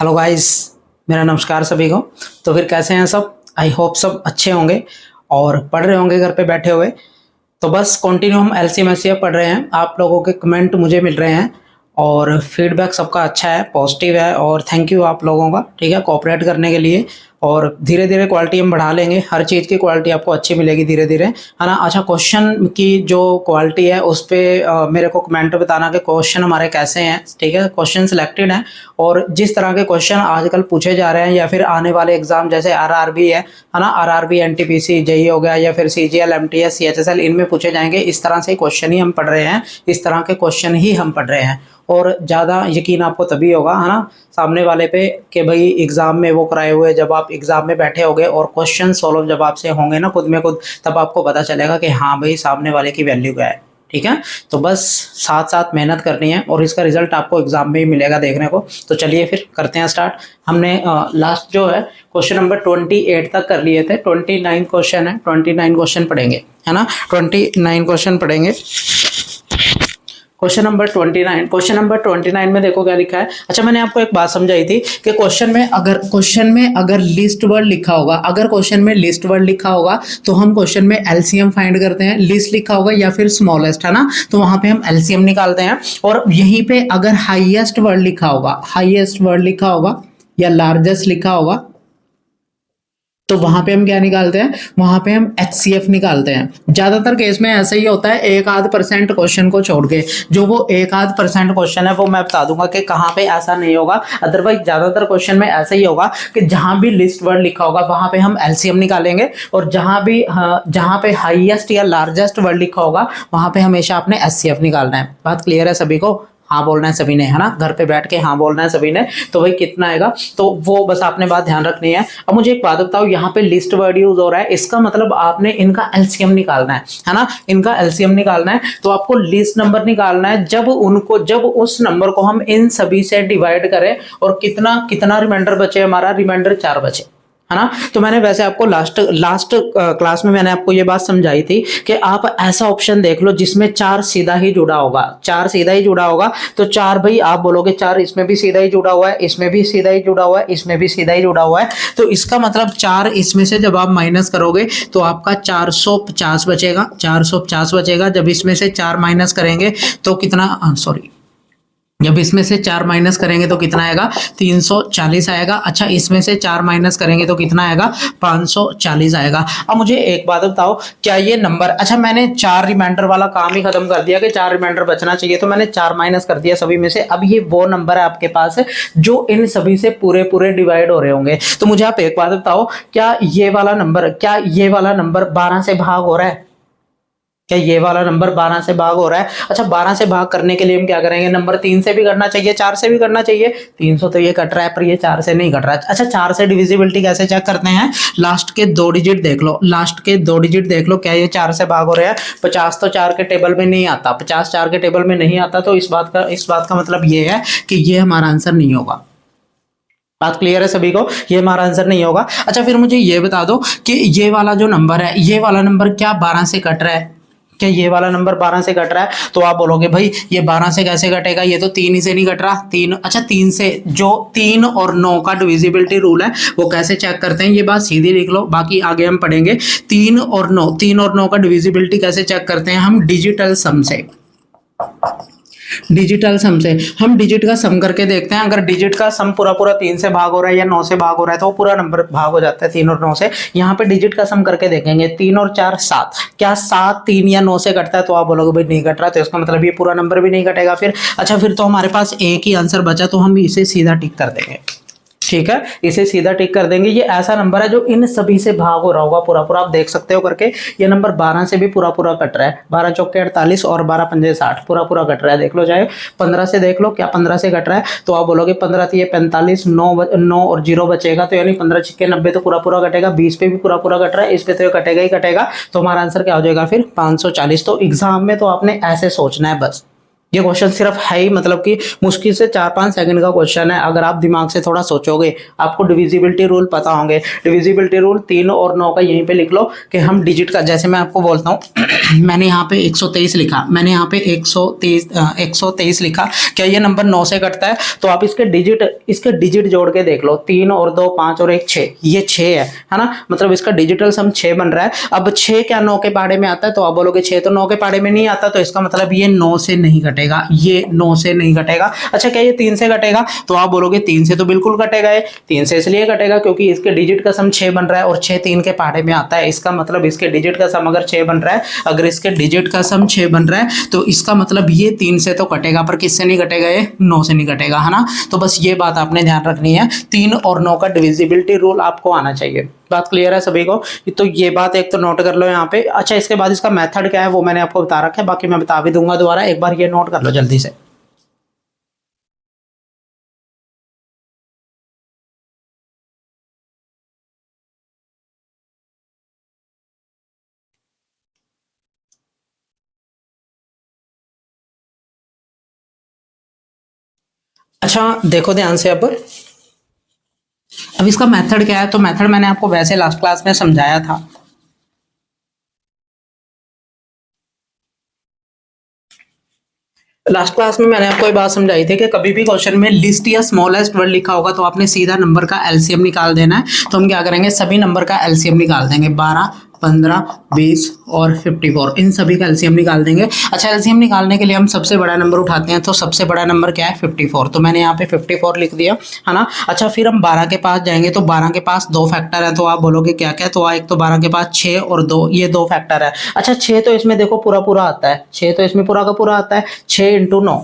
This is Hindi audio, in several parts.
हेलो गाइस, मेरा नमस्कार सभी को। तो फिर कैसे हैं सब? आई होप सब अच्छे होंगे और पढ़ रहे होंगे घर पे बैठे हुए। तो बस कंटिन्यू हम एलसीएम एचसीएफ पढ़ रहे हैं। आप लोगों के कमेंट मुझे मिल रहे हैं और फीडबैक सबका अच्छा है, पॉजिटिव है और थैंक यू आप लोगों का, ठीक है, कोऑपरेट करने के लिए। और धीरे धीरे क्वालिटी हम बढ़ा लेंगे, हर चीज़ की क्वालिटी आपको अच्छी मिलेगी धीरे धीरे, है ना। अच्छा, क्वेश्चन की जो क्वालिटी है उस पर मेरे को कमेंट बताना कि क्वेश्चन हमारे कैसे हैं, ठीक है। क्वेश्चन सिलेक्टेड हैं और जिस तरह के क्वेश्चन आजकल पूछे जा रहे हैं या फिर आने वाले एग्जाम जैसे आरआरबी है ना, आरआरबी एनटीपीसी जेई हो गया या फिर सीजीएल एमटीएस सीएचएसएल, इनमें पूछे जाएंगे। इस तरह से क्वेश्चन ही हम पढ़ रहे हैं, इस तरह के क्वेश्चन ही हम पढ़ रहे हैं। और ज़्यादा यकीन आपको तभी होगा, है ना, सामने वाले पे, कि भाई एग्ज़ाम में वो कराए हुए, जब आप एग्ज़ाम में बैठे होगे और क्वेश्चन सॉल्व जब आपसे होंगे ना खुद में खुद, तब आपको पता चलेगा कि हाँ भाई सामने वाले की वैल्यू क्या है, ठीक है। तो बस साथ साथ मेहनत करनी है और इसका रिजल्ट आपको एग्जाम में ही मिलेगा देखने को। तो चलिए फिर करते हैं स्टार्ट। हमने लास्ट जो है क्वेश्चन नंबर 28 तक कर लिए थे। 29 क्वेश्चन है, 29 क्वेश्चन पढ़ेंगे, है ना, 29 क्वेश्चन पढ़ेंगे। क्वेश्चन नंबर 29 में देखो क्या लिखा है। अच्छा, मैंने आपको एक बात समझाई थी कि क्वेश्चन में अगर लिस्ट वर्ड लिखा होगा, अगर क्वेश्चन में लिस्ट वर्ड लिखा होगा तो हम क्वेश्चन में एलसीएम फाइंड करते हैं। लिस्ट लिखा होगा या फिर स्मॉलेस्ट, है ना, तो वहां पे हम एलसीएम निकालते हैं। और यहीं पे अगर हाईएस्ट वर्ड लिखा होगा या लार्जेस्ट लिखा होगा तो वहां पे हम क्या निकालते हैं, वहां पे हम एचसीएफ निकालते हैं। ज्यादातर केस में ऐसा ही होता है, 1-8% क्वेश्चन को छोड़ के। जो वो 1-8% क्वेश्चन है वो मैं बता दूंगा कि कहाँ पे ऐसा नहीं होगा। अदरवाइज ज्यादातर क्वेश्चन में ऐसा ही होगा कि जहां भी लिस्ट वर्ड लिखा होगा वहां पे हम एलसीएम निकालेंगे और जहां पे हाईएस्ट या लार्जेस्ट वर्ड लिखा होगा वहां पे हमेशा अपने एचसीएफ निकालना है। बात क्लियर है सभी को? हाँ बोलना है सभी ने, है ना, घर पे बैठ के हाँ बोलना है सभी ने। तो भाई कितना आएगा, तो वो बस आपने बात ध्यान रखनी है। अब मुझे एक बात बताओ, यहाँ पे लिस्ट वर्ड यूज हो रहा है, इसका मतलब आपने इनका एलसीएम निकालना है ना, इनका एलसीएम निकालना है। तो आपको लिस्ट नंबर निकालना है जब उस नंबर को हम इन सभी से डिवाइड करें और कितना रिमाइंडर बचे, हमारा रिमाइंडर 4 बचे, है ना। तो मैंने वैसे आपको लास्ट क्लास में मैंने आपको ये बात समझाई थी कि आप ऐसा ऑप्शन देख लो जिसमें 4 सीधा ही जुड़ा होगा। तो 4 भाई आप बोलोगे 4 इसमें भी सीधा ही जुड़ा हुआ है, इसमें भी सीधा ही जुड़ा हुआ है, इसमें भी सीधा ही जुड़ा हुआ है। तो इसका मतलब 4 इसमें से जब आप माइनस करोगे तो आपका 450 बचेगा। जब इसमें से 4 माइनस करेंगे तो कितना, जब इसमें से 4 माइनस करेंगे तो कितना आएगा, 340 आएगा। अच्छा, इसमें से 4 माइनस करेंगे तो कितना आएगा, 540 आएगा। अब मुझे एक बात बताओ, क्या ये नंबर, अच्छा मैंने 4 रिमाइंडर वाला काम ही खत्म कर दिया कि 4 रिमाइंडर बचना चाहिए, तो मैंने 4 माइनस कर दिया सभी में से। अब ये वो नंबर है आपके पास जो इन सभी से पूरे डिवाइड हो रहे होंगे। तो मुझे आप एक बात बताओ, क्या ये वाला नंबर 12 से भाग हो रहा है? क्या ये वाला नंबर 12 से भाग हो रहा है? अच्छा, 12 से भाग करने के लिए हम क्या करेंगे, नंबर 3 से भी करना चाहिए, 4 से भी करना चाहिए। 300 तो ये कट रहा है पर ये 4 से नहीं कट रहा है। अच्छा, 4 से डिविजिबिलिटी कैसे चेक करते हैं? लास्ट के 2 डिजिट देख लो, क्या ये 4 से भाग हो रहा है? 50 तो 4 के टेबल में नहीं आता, 50 4 के टेबल में नहीं आता, तो इस बात का मतलब ये है कि ये हमारा आंसर नहीं होगा। बात क्लियर है सभी को? ये हमारा आंसर नहीं होगा। अच्छा, फिर मुझे ये बता दो कि ये वाला जो नंबर है, ये वाला नंबर क्या 12 से कट रहा है? क्या ये वाला नंबर 12 से कट रहा है? तो आप बोलोगे भाई ये 12 से कैसे कटेगा, ये तो 3 ही से नहीं कट रहा। 3, अच्छा 3 से, जो 3 और 9 का डिविजिबिलिटी रूल है वो कैसे चेक करते हैं, ये बात सीधी लिख लो, बाकी आगे हम पढ़ेंगे। 3 और 9 का डिविजिबिलिटी कैसे चेक करते हैं? हम डिजिटल सम से हम डिजिट का सम करके देखते हैं। अगर डिजिट का सम पूरा 3 से भाग हो रहा है या 9 से भाग हो रहा है तो वो पूरा नंबर भाग हो जाता है 3 और 9 से। यहाँ पे डिजिट का सम करके देखेंगे, 3 और 4 7, क्या 7 3 या 9 से कटता है? तो आप बोलोगे भाई नहीं कट रहा, तो इसका मतलब ये पूरा नंबर भी नहीं कटेगा फिर। अच्छा, फिर तो हमारे पास एक ही आंसर बचा, तो हम इसे सीधा टिक कर देंगे, ठीक है, इसे सीधा टिक कर देंगे। ये ऐसा नंबर है जो इन सभी से भाग हो रहा होगा पूरा, आप देख सकते हो करके। ये नंबर 12 से भी पूरा कट रहा है, 12 चौके 48 और 12 पंजे 60, पूरा कट रहा है, देख लो। चाहे 15 से देख लो, क्या 15 से कट रहा है? तो आप बोलोगे 15 थी 45, 9 और 0 बचेगा, तो यानी 15 छिक्के 90, तो पूरा कटेगा। 20 पे भी पूरा कट रहा है, इस पे तो ये कटेगा ही कटेगा। तो हमारा आंसर क्या हो जाएगा फिर, 540। तो एग्जाम में तो आपने ऐसे सोचना है बस। ये क्वेश्चन सिर्फ है ही, मतलब कि मुश्किल से 4-5 सेकंड का क्वेश्चन है। अगर आप दिमाग से थोड़ा सोचोगे, आपको डिविजिबिलिटी रूल पता होंगे। डिविजिबिलिटी रूल 3 और 9 का यहीं पे लिख लो कि हम डिजिट का, जैसे मैं आपको बोलता हूँ मैंने यहाँ पे 123 लिखा, मैंने यहाँ पे 123 लिखा, क्या ये नंबर 9 से कटता है? तो आप इसके डिजिट जोड़ के देख लो, 3 और 2 5 और 1 6, ये 6 है ना, मतलब इसका डिजिटल सम 6 बन रहा है। अब 6 क्या 9 के पहाड़े में आता है? तो आप बोलोगे 6 तो 9 के पहाड़े में नहीं आता, तो इसका मतलब ये 9 से नहीं कटेगा, ये 9 से नहीं कटेगा। अच्छा, क्या ये 3 से कटेगा? तो आप बोलोगे 3 से तो बिल्कुल कटेगा, ये 3 से इसलिए कटेगा क्योंकि इसके डिजिट का सम 6 बन रहा है और 6 3 के पहाड़े में आता है। इसका मतलब इसके डिजिट का सम अगर 6 बन रहा है, अगर इसके डिजिट का सम 6 बन रहा है, तो इसका मतलब ये 3 से तो कटेगा, पर किससे नहीं कटेगा? ये 9 से नहीं कटेगा, है ना। तो बस ये बात आपने ध्यान रखनी है, 3 और 9 का डिविजिबिलिटी रूल आपको आना चाहिए। बात क्लियर है सभी को? तो ये बात एक तो नोट कर लो यहाँ पे। अच्छा, इसके बाद इसका मेथड क्या है वो मैंने आपको बता रखा है, बाकी मैं बता भी दूंगा दोबारा, एक बार ये नोट कर लो जल्दी से। अच्छा देखो ध्यान से, अब इसका मेथड क्या है? तो मेथड मैंने आपको वैसे लास्ट क्लास में समझाया था। लास्ट क्लास में मैंने आपको ये बात समझाई थी कि कभी भी क्वेश्चन में लिस्ट या स्मॉलेस्ट वर्ड लिखा होगा तो आपने सीधा नंबर का एलसीएम निकाल देना है। तो हम क्या करेंगे, सभी नंबर का एलसीएम निकाल देंगे, 12 15 20 और 54, इन सभी का एलसीएम निकाल देंगे। अच्छा, एलसीएम निकालने के लिए हम सबसे बड़ा नंबर उठाते हैं, तो सबसे बड़ा नंबर क्या है? 54, तो मैंने यहाँ पे 54 लिख दिया, है ना। अच्छा, फिर हम 12 के पास जाएंगे, तो 12 के पास 2 फैक्टर है, तो आप बोलोगे क्या क्या? तो एक तो 12 के पास 6 और 2, ये 2 फैक्टर है। अच्छा, 6 तो इसमें देखो पूरा पूरा आता है, 6 तो इसमें पूरा का पूरा आता है, 6 इंटू 9,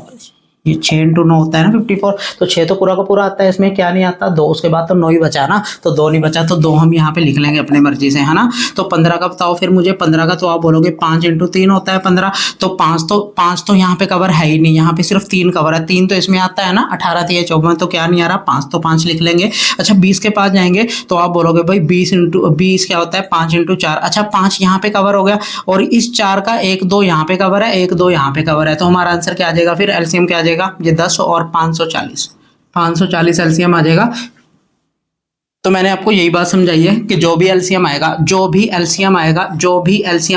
ये 6 इंटू 9 होता है ना 54, तो 6 तो पूरा का पूरा आता है, इसमें क्या नहीं आता? 2, उसके बाद तो 9 ही बचा ना, तो 2 नहीं बचा, तो 2 हम यहाँ पे लिख लेंगे अपनी मर्जी से, है ना। तो 15 का बताओ फिर मुझे, 15 का तो आप बोलोगे 5 इंटू 3 होता है 15, तो 5 तो यहाँ पे कवर है ही नहीं, यहाँ पे सिर्फ 3 कवर है, 3 तो इसमें आता है ना, 18 3 54, तो क्या नहीं आ रहा? 5, तो 5 लिख लेंगे। अच्छा, 20 के पास जाएंगे, तो आप बोलोगे भाई 20 क्या होता है? 5 इंटू 4, अच्छा 5 यहाँ पे कवर हो गया, और इस 4 का 1 2 यहाँ पे कवर है, 1 2 यहाँ पे कवर है, तो हमारा आंसर क्या आ जाएगा फिर? एलसीएम क्या आ जाएगा? ये 10 और 540 एलसीएम आ जाएगा। तो मैंने आपको यही बात समझाई है कि जो भी एलसीएम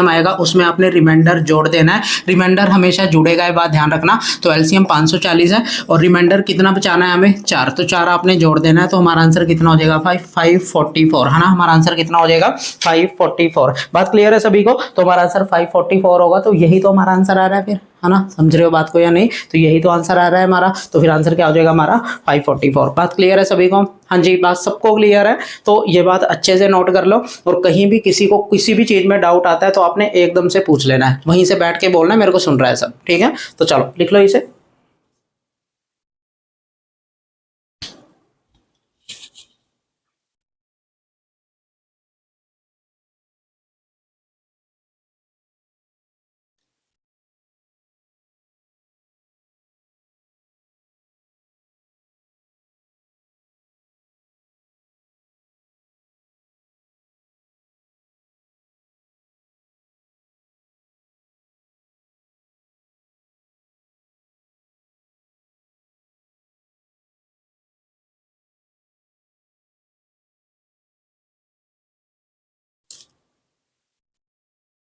आएगा उसमें आपने रिमाइंडर जोड़ देना है, रिमाइंडर हमेशा जुड़ेगा, ये बात ध्यान रखना। तो एलसीएम 540 है और रिमाइंडर कितना बचाना है हमें? 4, तो 4 आपने जोड़ देना है, तो हमारा आंसर कितना हो जाएगा? 544, है ना। हमारा आंसर कितना हो जाएगा? 544। बात क्लियर है सभी को? तो हमारा आंसर 544 होगा, तो यही तो हमारा आंसर आ रहा है फिर, है ना। समझ रहे हो बात को या नहीं? तो यही तो आंसर आ रहा है हमारा, तो फिर आंसर क्या हो जाएगा हमारा? 544। बात क्लियर है सभी को? हाँ जी, बात सबको क्लियर है? तो ये बात अच्छे से नोट कर लो, और कहीं भी किसी को किसी भी चीज में डाउट आता है तो आपने एकदम से पूछ लेना है, वहीं से बैठ के बोलना है मेरे को सुन रहा है सब, ठीक है। तो चलो लिख लो इसे।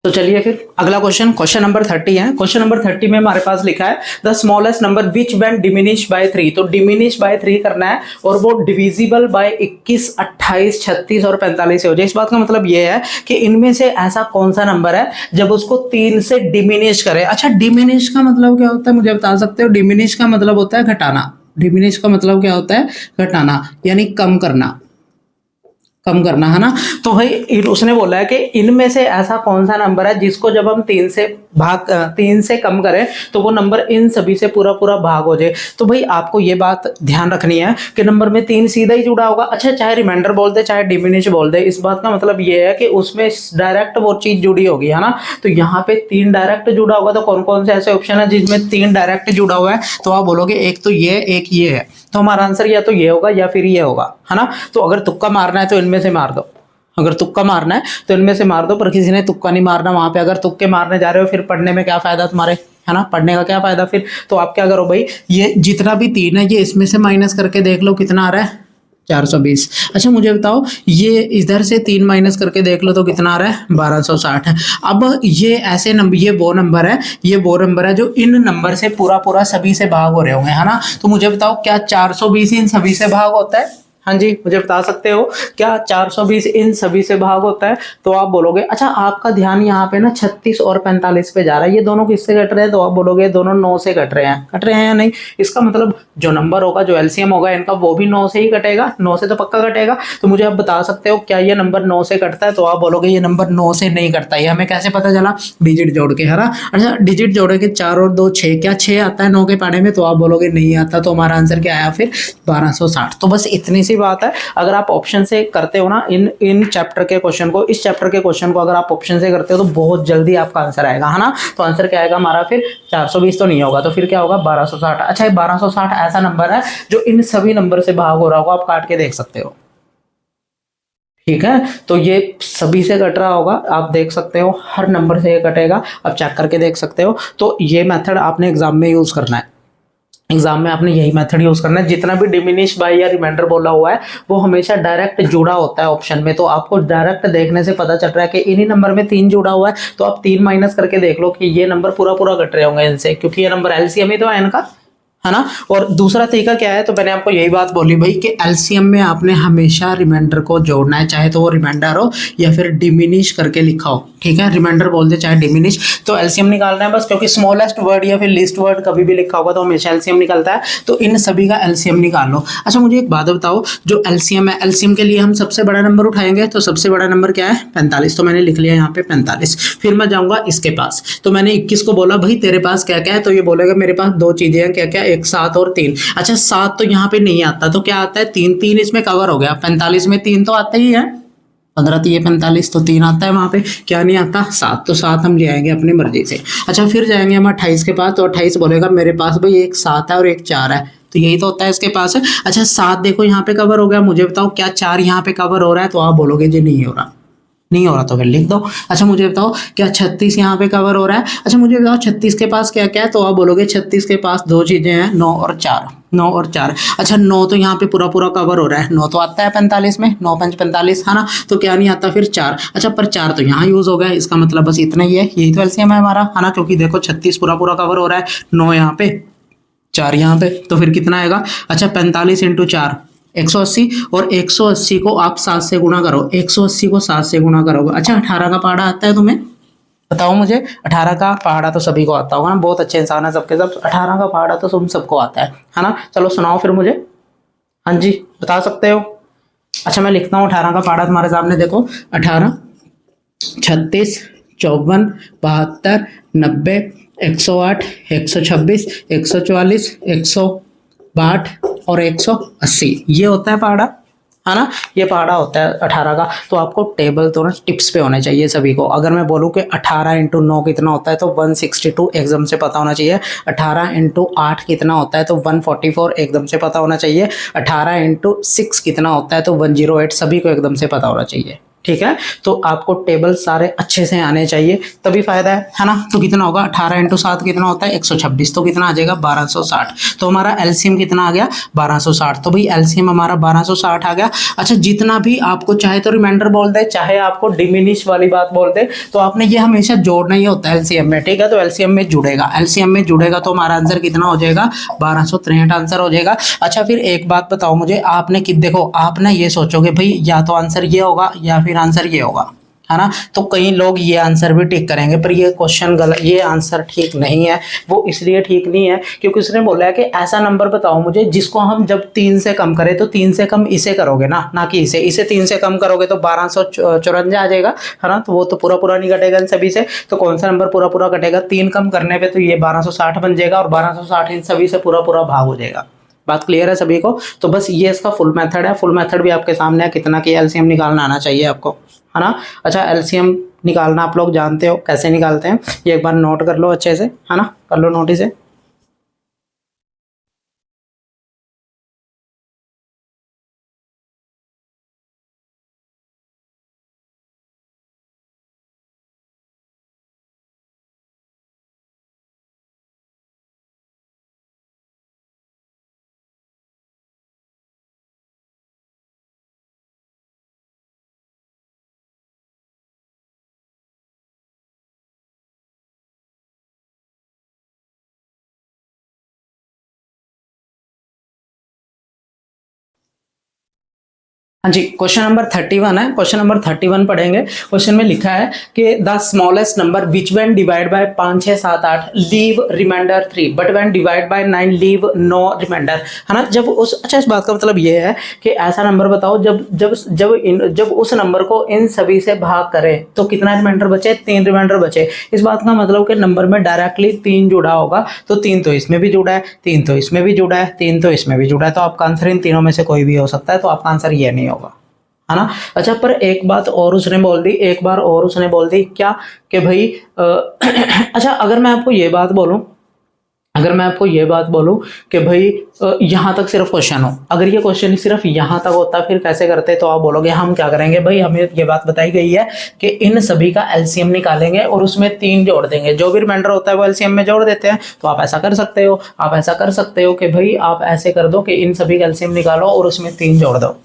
तो चलिए फिर अगला क्वेश्चन नंबर 30 है। क्वेश्चन नंबर 30 में हमारे पास लिखा है the smallest number which when diminish by 3, तो डिमिनिश बाय 3 करना है और वो डिविजिबल बाय 21 28 36 और 45 हो जाए। इस बात का मतलब ये है कि इनमें से ऐसा कौन सा नंबर है जब उसको 3 से डिमिनिश करे। अच्छा, डिमिनिश का मतलब क्या होता है मुझे बता सकते हो? डिमिनिश का मतलब होता है घटाना, डिमिनिश का मतलब क्या होता है? घटाना, यानी कम करना, कम करना, है ना। तो भाई उसने बोला है कि इनमें से ऐसा कौन सा नंबर है जिसको जब हम 3 से कम करें तो वो नंबर इन सभी से पूरा पूरा भाग हो जाए। तो भाई आपको ये बात ध्यान रखनी है कि नंबर में 3 सीधा ही जुड़ा होगा। अच्छा, चाहे रिमाइंडर बोल दे चाहे डिमिनिश बोल दे, इस बात का मतलब ये है कि उसमें डायरेक्ट वो चीज जुड़ी होगी, है ना। तो यहाँ पे 3 डायरेक्ट जुड़ा होगा, तो कौन कौन से ऐसे ऑप्शन है जिसमें 3 डायरेक्ट जुड़ा हुआ है? तो आप बोलोगे एक तो ये, एक ये है, तो हमारा आंसर या तो ये होगा या फिर ये होगा, है ना। तो अगर तुक्का मारना है तो इनमें से मार दो, अगर तुक्का मारना है तो इनमें से मार दो, पर किसी ने तुक्का नहीं मारना वहां पे। अगर तुक्के मारने जा रहे हो फिर पढ़ने में क्या फायदा तुम्हारे, है ना, पढ़ने का क्या फायदा फिर। तो आप क्या करो भाई, ये जितना भी 3 है ये इसमें से माइनस करके देख लो कितना आ रहा है। 420। अच्छा मुझे बताओ, ये इधर से 3 माइनस करके देख लो तो कितना आ रहा है, 1260 है। अब ये ऐसे नंबर, ये वो नंबर है, ये वो नंबर है जो इन नंबर से पूरा पूरा सभी से भाग हो रहे होंगे, है ना। तो मुझे बताओ क्या 420 इन सभी से भाग होता है? हाँ जी, मुझे बता सकते हो क्या 420 इन सभी से भाग होता है? तो आप बोलोगे, अच्छा आपका ध्यान यहाँ पे ना 36 और 45 पे जा रहा है, ये दोनों किससे कट रहे हैं? तो आप बोलोगे दोनों 9 से कट रहे हैं। कट रहे हैं या नहीं? इसका मतलब जो नंबर होगा, जो एलसीएम होगा इनका, वो भी 9 से ही कटेगा, 9 से तो पक्का कटेगा। तो मुझे आप बता सकते हो क्या ये नंबर 9 से कटता है? तो आप बोलोगे ये नंबर 9 से नहीं कटता। ये हमें कैसे पता चला? डिजिट जोड़ के, है ना। अच्छा डिजिट जोड़े के 4 और 2 6, क्या 6 आता है 9 के पाने में? तो आप बोलोगे नहीं आता। तो हमारा आंसर क्या आया फिर? 1260। तो बस इतनी सी बात है। अगर आप ऑप्शन से करते हो ना इन इन चैप्टर के क्वेश्चन को, इस चैप्टर के क्वेश्चन को अगर आप ऑप्शन से करते हो तो बहुत जल्दी आपका आंसर आएगा, है ना। तो आंसर क्या आएगा हमारा फिर? 420 तो नहीं होगा, तो फिर क्या होगा? 1260। अच्छा ये 1260 ऐसा नंबर है जो इन सभी नंबर से भाग हो रहा होगा, आप काट के देख सकते हो। ठीक है, तो ये सभी से कट रहा होगा, आप देख सकते हो हर नंबर से ये कटेगा, आप चेक करके देख सकते हो। तो ये मेथड आपने एग्जाम में यूज करना है। एग्जाम में आपने यही मेथड यूज करना है। जितना भी डिमिनिश बाय या रिमाइंडर बोला हुआ है वो हमेशा डायरेक्ट जुड़ा होता है ऑप्शन में। तो आपको डायरेक्ट देखने से पता चल रहा है कि इन्हीं नंबर में 3 जुड़ा हुआ है, तो आप 3 माइनस करके देख लो कि ये नंबर पूरा पूरा कट रहे होंगे इनसे, क्योंकि ये नंबर एलसीएम ही तो है इनका, है ना। और दूसरा तरीका क्या है, तो मैंने आपको यही बात बोली भाई कि एलसीएम में आपने हमेशा रिमाइंडर को जोड़ना है, चाहे तो वो रिमाइंडर हो या फिर डिमिनिश करके लिखा हो। ठीक है, रिमाइंडर बोल दे चाहे डिमिनिश, तो एलसीएम निकालना है बस। क्योंकि स्मॉलेस्ट वर्ड या फिर लीस्ट वर्ड कभी भी लिखा होगा तो हमेशा एलसीएम निकलता है। तो इन सभी का एलसीएम निकाल लो। अच्छा मुझे एक बात बताओ, जो एलसीएम है, एलसीएम के लिए हम सबसे बड़ा नंबर उठाएंगे, तो सबसे बड़ा नंबर क्या है? 45। तो मैंने लिख लिया यहाँ पे 45। फिर मैं जाऊंगा इसके पास, तो मैंने 21 को बोला भाई तेरे पास क्या क्या है? तो ये बोलेगा मेरे पास 2 चीजें हैं, क्या क्या? एक 7 और 3। अच्छा 7 तो यहाँ पे नहीं आता, तो क्या आता है? 3। 3 इसमें कवर हो गया, 45 में 3 तो आता ही है। 15 तो ये 45, तो 3 आता है वहां पे, क्या नहीं आता? 7। तो 7 हम ले आएंगे अपनी मर्जी से। अच्छा फिर जाएंगे हम 28 के पास, तो 28 बोलेगा मेरे पास भाई एक 7 है और एक 4 है, तो यही तो होता है इसके पास है। अच्छा 7 देखो यहाँ पे कवर हो गया, मुझे बताओ क्या 4 यहाँ पे कवर हो रहा है? तो आप बोलोगे जी नहीं हो रहा, नहीं हो रहा तो फिर लिख दो। अच्छा मुझे बताओ क्या 36 यहाँ पे कवर हो रहा है? अच्छा मुझे बताओ 36 के पास क्या क्या है? तो आप बोलोगे 36 के पास 2 चीजें हैं, 9 और 4। 9 और 4। अच्छा 9 तो यहाँ पे पूरा पूरा कवर हो रहा है, 9 तो आता है 45 में, 9 5 45, है ना। तो क्या नहीं आता फिर? 4। अच्छा पर 4 तो यहाँ यूज हो गया, इसका मतलब बस इतना ही है, यही तो एलसीएम है हमारा, है ना। क्योंकि देखो 36 पूरा पूरा कवर हो रहा है, 9 यहाँ पे, 4 यहाँ पे, तो फिर कितना आएगा? अच्छा 45 इंटू 4, 180। और 180 को आप 7 से गुणा करो, 180 को 7 से गुणा करोगे। अच्छा 18 का पहाड़ा आता है तुम्हें? बताओ मुझे। 18 का पहाड़ा तो सभी को आता होगा ना, बहुत अच्छे इंसान है सबके सब। 18 का पहाड़ा तो तुम सबको आता है ना। चलो सुनाओ फिर मुझे। हाँ जी, बता सकते हो। अच्छा मैं लिखता हूँ 18 का पहाड़ा तुम्हारे सामने, देखो। 18, 36, 54, 72, 90, 108, 126, 144, 162 और 180, ये होता है पहाड़ा, है ना। ये पहाड़ा होता है 18 का। तो आपको टेबल तो ना टिप्स पे होने चाहिए सभी को। अगर मैं बोलूँ कि 18 इंटू 9 कितना होता है तो 162 एकदम से पता होना चाहिए। 18 इंटू 8 कितना होता है तो 144 एकदम से पता होना चाहिए। 18 इंटू 6 कितना होता है तो 108, सभी को एकदम से पता होना चाहिए। ठीक है, तो आपको टेबल सारे अच्छे से आने चाहिए, तभी फायदा है ना। तो कितना होगा? 18 इंटू 7 कितना होता है? 126। तो कितना आ जाएगा? 1260। तो हमारा एलसीएम कितना आ गया? 1260। तो भाई एलसीएम हमारा 1260 आ गया। अच्छा जितना भी आपको चाहे तो रिमाइंडर बोल दे, चाहे आपको डिमिनिश वाली बात बोल दे, तो आपने ये हमेशा जोड़ना ही होता है एलसीएम में। ठीक है, तो एलसीएम में जुड़ेगा, एलसीएम में जुड़ेगा तो हमारा आंसर कितना हो जाएगा? 1263 आंसर हो जाएगा। अच्छा फिर एक बात बताओ मुझे, आपने कि देखो आप ना ये सोचोगे भाई या तो आंसर ये होगा या फिर आंसर ये होगा, है ना। तो कई लोग ये आंसर भी टिक करेंगे, पर ये क्वेश्चन गलत, ये आंसर ठीक नहीं है। वो इसलिए ठीक नहीं है क्योंकि उसने बोला है कि ऐसा नंबर बताओ मुझे जिसको हम जब 3 से कम करें तो 3 से कम इसे करोगे ना कि इसे, 3 से कम करोगे तो 1254 आ जाएगा, है ना। तो वो तो पूरा पूरा नहीं कटेगा इन सभी से। तो कौन सा नंबर पूरा पूरा कटेगा? 3 कम करने पे तो ये 1260 बन जाएगा, और 1260 इन सभी से पूरा पूरा भाग हो जाएगा। बात क्लियर है सभी को? तो बस ये इसका फुल मेथड है, फुल मेथड भी आपके सामने है, कितना की एलसीएम निकालना आना चाहिए आपको, है ना। अच्छा एलसीएम निकालना आप लोग जानते हो कैसे निकालते हैं, ये एक बार नोट कर लो अच्छे से, है ना, कर लो नोट इसे। हाँ जी, क्वेश्चन नंबर 31 है। क्वेश्चन नंबर 31 पढ़ेंगे। क्वेश्चन में लिखा है कि the smallest number which when divide by 5 6 7 8 leave reminder 3 but when divide by 9 leave no reminder, है ना। जब उस अच्छा इस बात का मतलब ये है कि ऐसा नंबर बताओ जब उस नंबर को इन सभी से भाग करें तो कितना रिमाइंडर बचे, 3 रिमाइंडर बचे। इस बात का मतलब कि नंबर में डायरेक्टली 3 जुड़ा होगा, तो 3 तो इसमें भी जुड़ा है, 3 तो इसमें भी जुड़ा है, 3 तो इसमें भी जुड़ा है, तो आपका आंसर इन तीनों में से कोई भी हो सकता है, तो आपका आंसर ये नहीं होगा, है ना। अच्छा, पर एक बात और उसने बोल दी, एक बार और उसने बोल दी क्या कि भाई अच्छा अगर मैं आपको ये बात बोलूं, अगर मैं आपको ये बात बोलूं कि भाई यहाँ तक सिर्फ क्वेश्चन हो, अगर ये क्वेश्चन सिर्फ यहाँ तक होता फिर कैसे करते, तो आप बोलोगे हम क्या करेंगे भाई, हमें ये बात बताई गई है कि इन सभी का एलसीएम निकालेंगे और उसमें 3 जोड़ देंगे, जो भी रिमाइंडर होता है वो एलसीएम में जोड़ देते हैं। तो आप ऐसा कर सकते हो, आप ऐसा कर सकते हो कि भाई आप ऐसे कर दो कि इन सभी का एलसीएम निकालो और उसमें 3 जोड़ दो,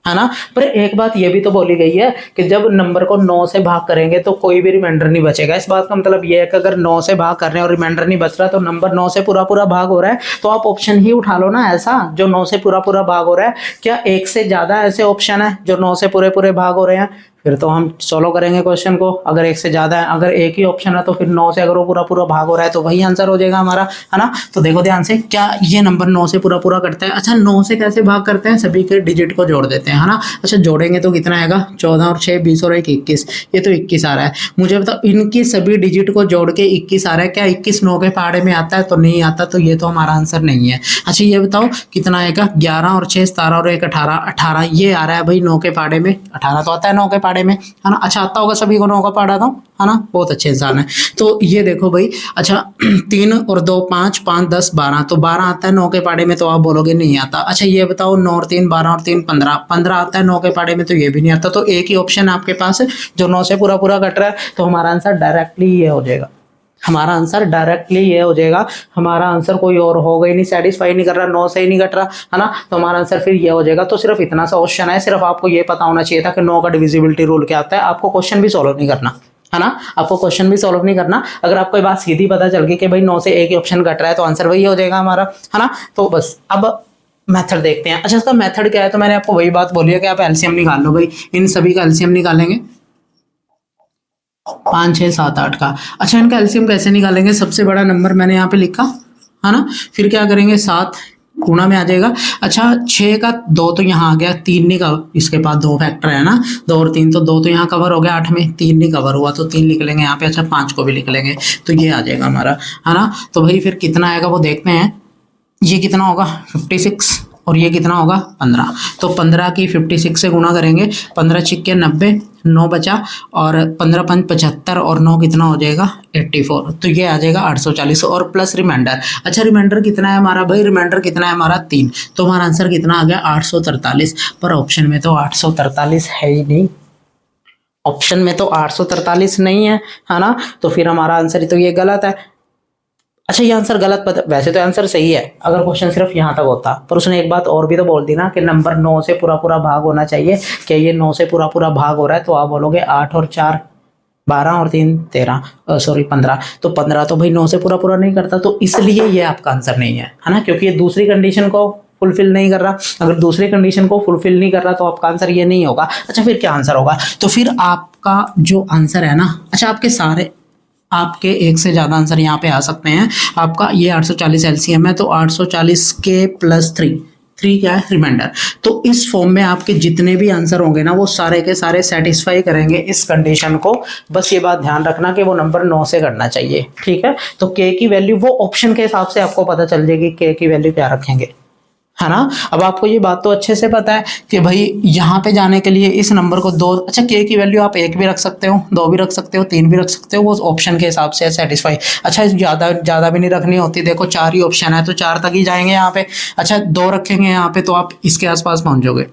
है ना। पर एक बात ये भी तो बोली गई है कि जब नंबर को 9 से भाग करेंगे तो कोई भी रिमाइंडर नहीं बचेगा। इस बात का मतलब ये है कि अगर 9 से भाग कर रहे हैं और रिमाइंडर नहीं बच रहा तो नंबर 9 से पूरा पूरा भाग हो रहा है, तो आप ऑप्शन ही उठा लो ना ऐसा जो 9 से पूरा पूरा भाग हो रहा है। क्या एक से ज्यादा ऐसे ऑप्शन है जो 9 से पूरे पूरे भाग हो रहे हैं, फिर तो हम सोल्व करेंगे क्वेश्चन को। अगर एक से ज्यादा है, अगर एक ही ऑप्शन है तो फिर 9 से अगर वो पूरा पूरा भाग हो रहा है तो वही आंसर हो जाएगा हमारा, है ना। तो देखो ध्यान से, क्या ये नंबर 9 से पूरा पूरा करता है। अच्छा 9 से कैसे भाग करते हैं, सभी के डिजिट को जोड़ देते हैं, है ना। अच्छा जोड़ेंगे तो कितना आएगा, 14 और 6 20 और 1 21, ये तो 21 आ रहा है। मुझे बताओ इनकी सभी डिजिट को जोड़ के 21 आ रहा है, क्या 21 9 के पहाड़े में आता है, तो नहीं आता, तो ये तो हमारा आंसर नहीं है। अच्छा ये बताओ कितना आएगा, 11 और 6 17 और 1 18, 18 ये आ रहा है भाई 9 के पहाड़े में, 18 तो आता है 9 के पहाड़े में, है ना। अच्छा आता होगा सभी को 9 का पहाड़ा तो, है ना, बहुत अच्छे इंसान है। तो ये देखो भाई, अच्छा 3 और 2 5 5 10 12, तो 12 आता है 9 के पहाड़े में, तो आप बोलोगे नहीं आता। अच्छा ये बताओ 9 और 3 12 और 3 15, 15 आता है 9 के पहाड़े में, तो ये भी नहीं आता। तो एक ही ऑप्शन आपके पास है जो 9 से पूरा पूरा कट रहा है, तो हमारा आंसर डायरेक्टली ये हो जाएगा, हमारा आंसर डायरेक्टली ये हो जाएगा। हमारा आंसर कोई और होगा ही नहीं, सेटिस्फाई नहीं कर रहा, 9 से ही नहीं कट रहा, है ना। तो हमारा आंसर फिर ये हो जाएगा। तो सिर्फ इतना सा क्वेश्चन है, सिर्फ आपको ये पता होना चाहिए था कि 9 का डिविजिबिलिटी रूल क्या आता है। आपको क्वेश्चन भी सॉल्व नहीं करना, है ना, आपको क्वेश्चन भी सॉल्व नहीं करना। अगर आपको ये बात सीधी पता चल गई कि भाई 9 से एक ही ऑप्शन कट रहा है तो आंसर वही हो जाएगा हमारा, है ना। तो बस अब मेथड देखते हैं। अच्छा इसका मेथड क्या है, तो मैंने आपको वही बात बोली है कि आप एलसीएम निकाल लो भाई, इन सभी का एलसीएम निकालेंगे 5 6 7 8 का। अच्छा इनका एलसीएम कैसे निकालेंगे, सबसे बड़ा नंबर मैंने यहाँ पे लिखा, है ना, फिर क्या करेंगे 7 गुणा में आ जाएगा। अच्छा 6 का 2 तो यहाँ आ गया, 3 नहीं का, इसके पास 2 फैक्टर है ना, 2 और 3 तो 2 तो यहाँ कवर हो गया 8 में, 3 नहीं कवर हुआ तो 3 लिख लेंगे यहाँ पे। अच्छा 5 को भी लिख लेंगे, तो ये आ जाएगा हमारा, है ना। तो भाई फिर कितना आएगा वो देखते हैं, ये कितना होगा 56 और ये कितना होगा 15, तो 15 की 56 से गुणा करेंगे, 15 छिक्के 90, 9 बचा और 15 5 75 और 9 कितना हो जाएगा 84, तो ये आ जाएगा 840 और प्लस रिमाइंडर। अच्छा रिमाइंडर कितना है हमारा भाई, रिमाइंडर कितना है हमारा 3, तो हमारा आंसर कितना आ गया 843। पर ऑप्शन में तो 843 है ही नहीं, ऑप्शन में तो 843 नहीं है ना। तो फिर हमारा आंसर तो ये गलत है। अच्छा ये आंसर गलत पता, वैसे तो आंसर सही है अगर क्वेश्चन सिर्फ यहाँ तक होता, पर उसने एक बात और भी तो बोल दी ना कि नंबर 9 से पूरा पूरा भाग होना चाहिए। क्या ये 9 से पूरा पूरा भाग हो रहा है, तो आप बोलोगे 8 और 4 12 और 3 13, सॉरी 15, तो 15 तो भाई 9 से पूरा पूरा नहीं करता, तो इसलिए ये आपका आंसर नहीं है ना, क्योंकि ये दूसरी कंडीशन को फुलफिल नहीं कर रहा। अगर दूसरी कंडीशन को फुलफिल नहीं कर रहा तो आपका आंसर ये नहीं होगा। अच्छा फिर क्या आंसर होगा, तो फिर आपका जो आंसर है ना, अच्छा आपके एक से ज़्यादा आंसर यहाँ पे आ सकते हैं। आपका ये 840 एलसीएम है, तो 840 के प्लस 3 क्या है रिमाइंडर। तो इस फॉर्म में आपके जितने भी आंसर होंगे ना वो सारे के सारे सेटिस्फाई करेंगे इस कंडीशन को। बस ये बात ध्यान रखना कि वो नंबर 9 से करना चाहिए, ठीक है। तो के की वैल्यू वो ऑप्शन के हिसाब से आपको पता चल जाएगी के की वैल्यू क्या रखेंगे, है ना। अब आपको ये बात तो अच्छे से पता है कि भाई यहाँ पे जाने के लिए इस नंबर को 2, अच्छा के की वैल्यू आप 1 भी रख सकते हो, 2 भी रख सकते हो, 3 भी रख सकते हो, वो ऑप्शन के हिसाब से सेटिस्फाई। अच्छा ज़्यादा भी नहीं रखनी होती, देखो 4 ही ऑप्शन है तो 4 तक ही जाएंगे यहाँ पे। अच्छा 2 रखेंगे यहाँ पे तो आप इसके आसपास पहुँच जाओगे,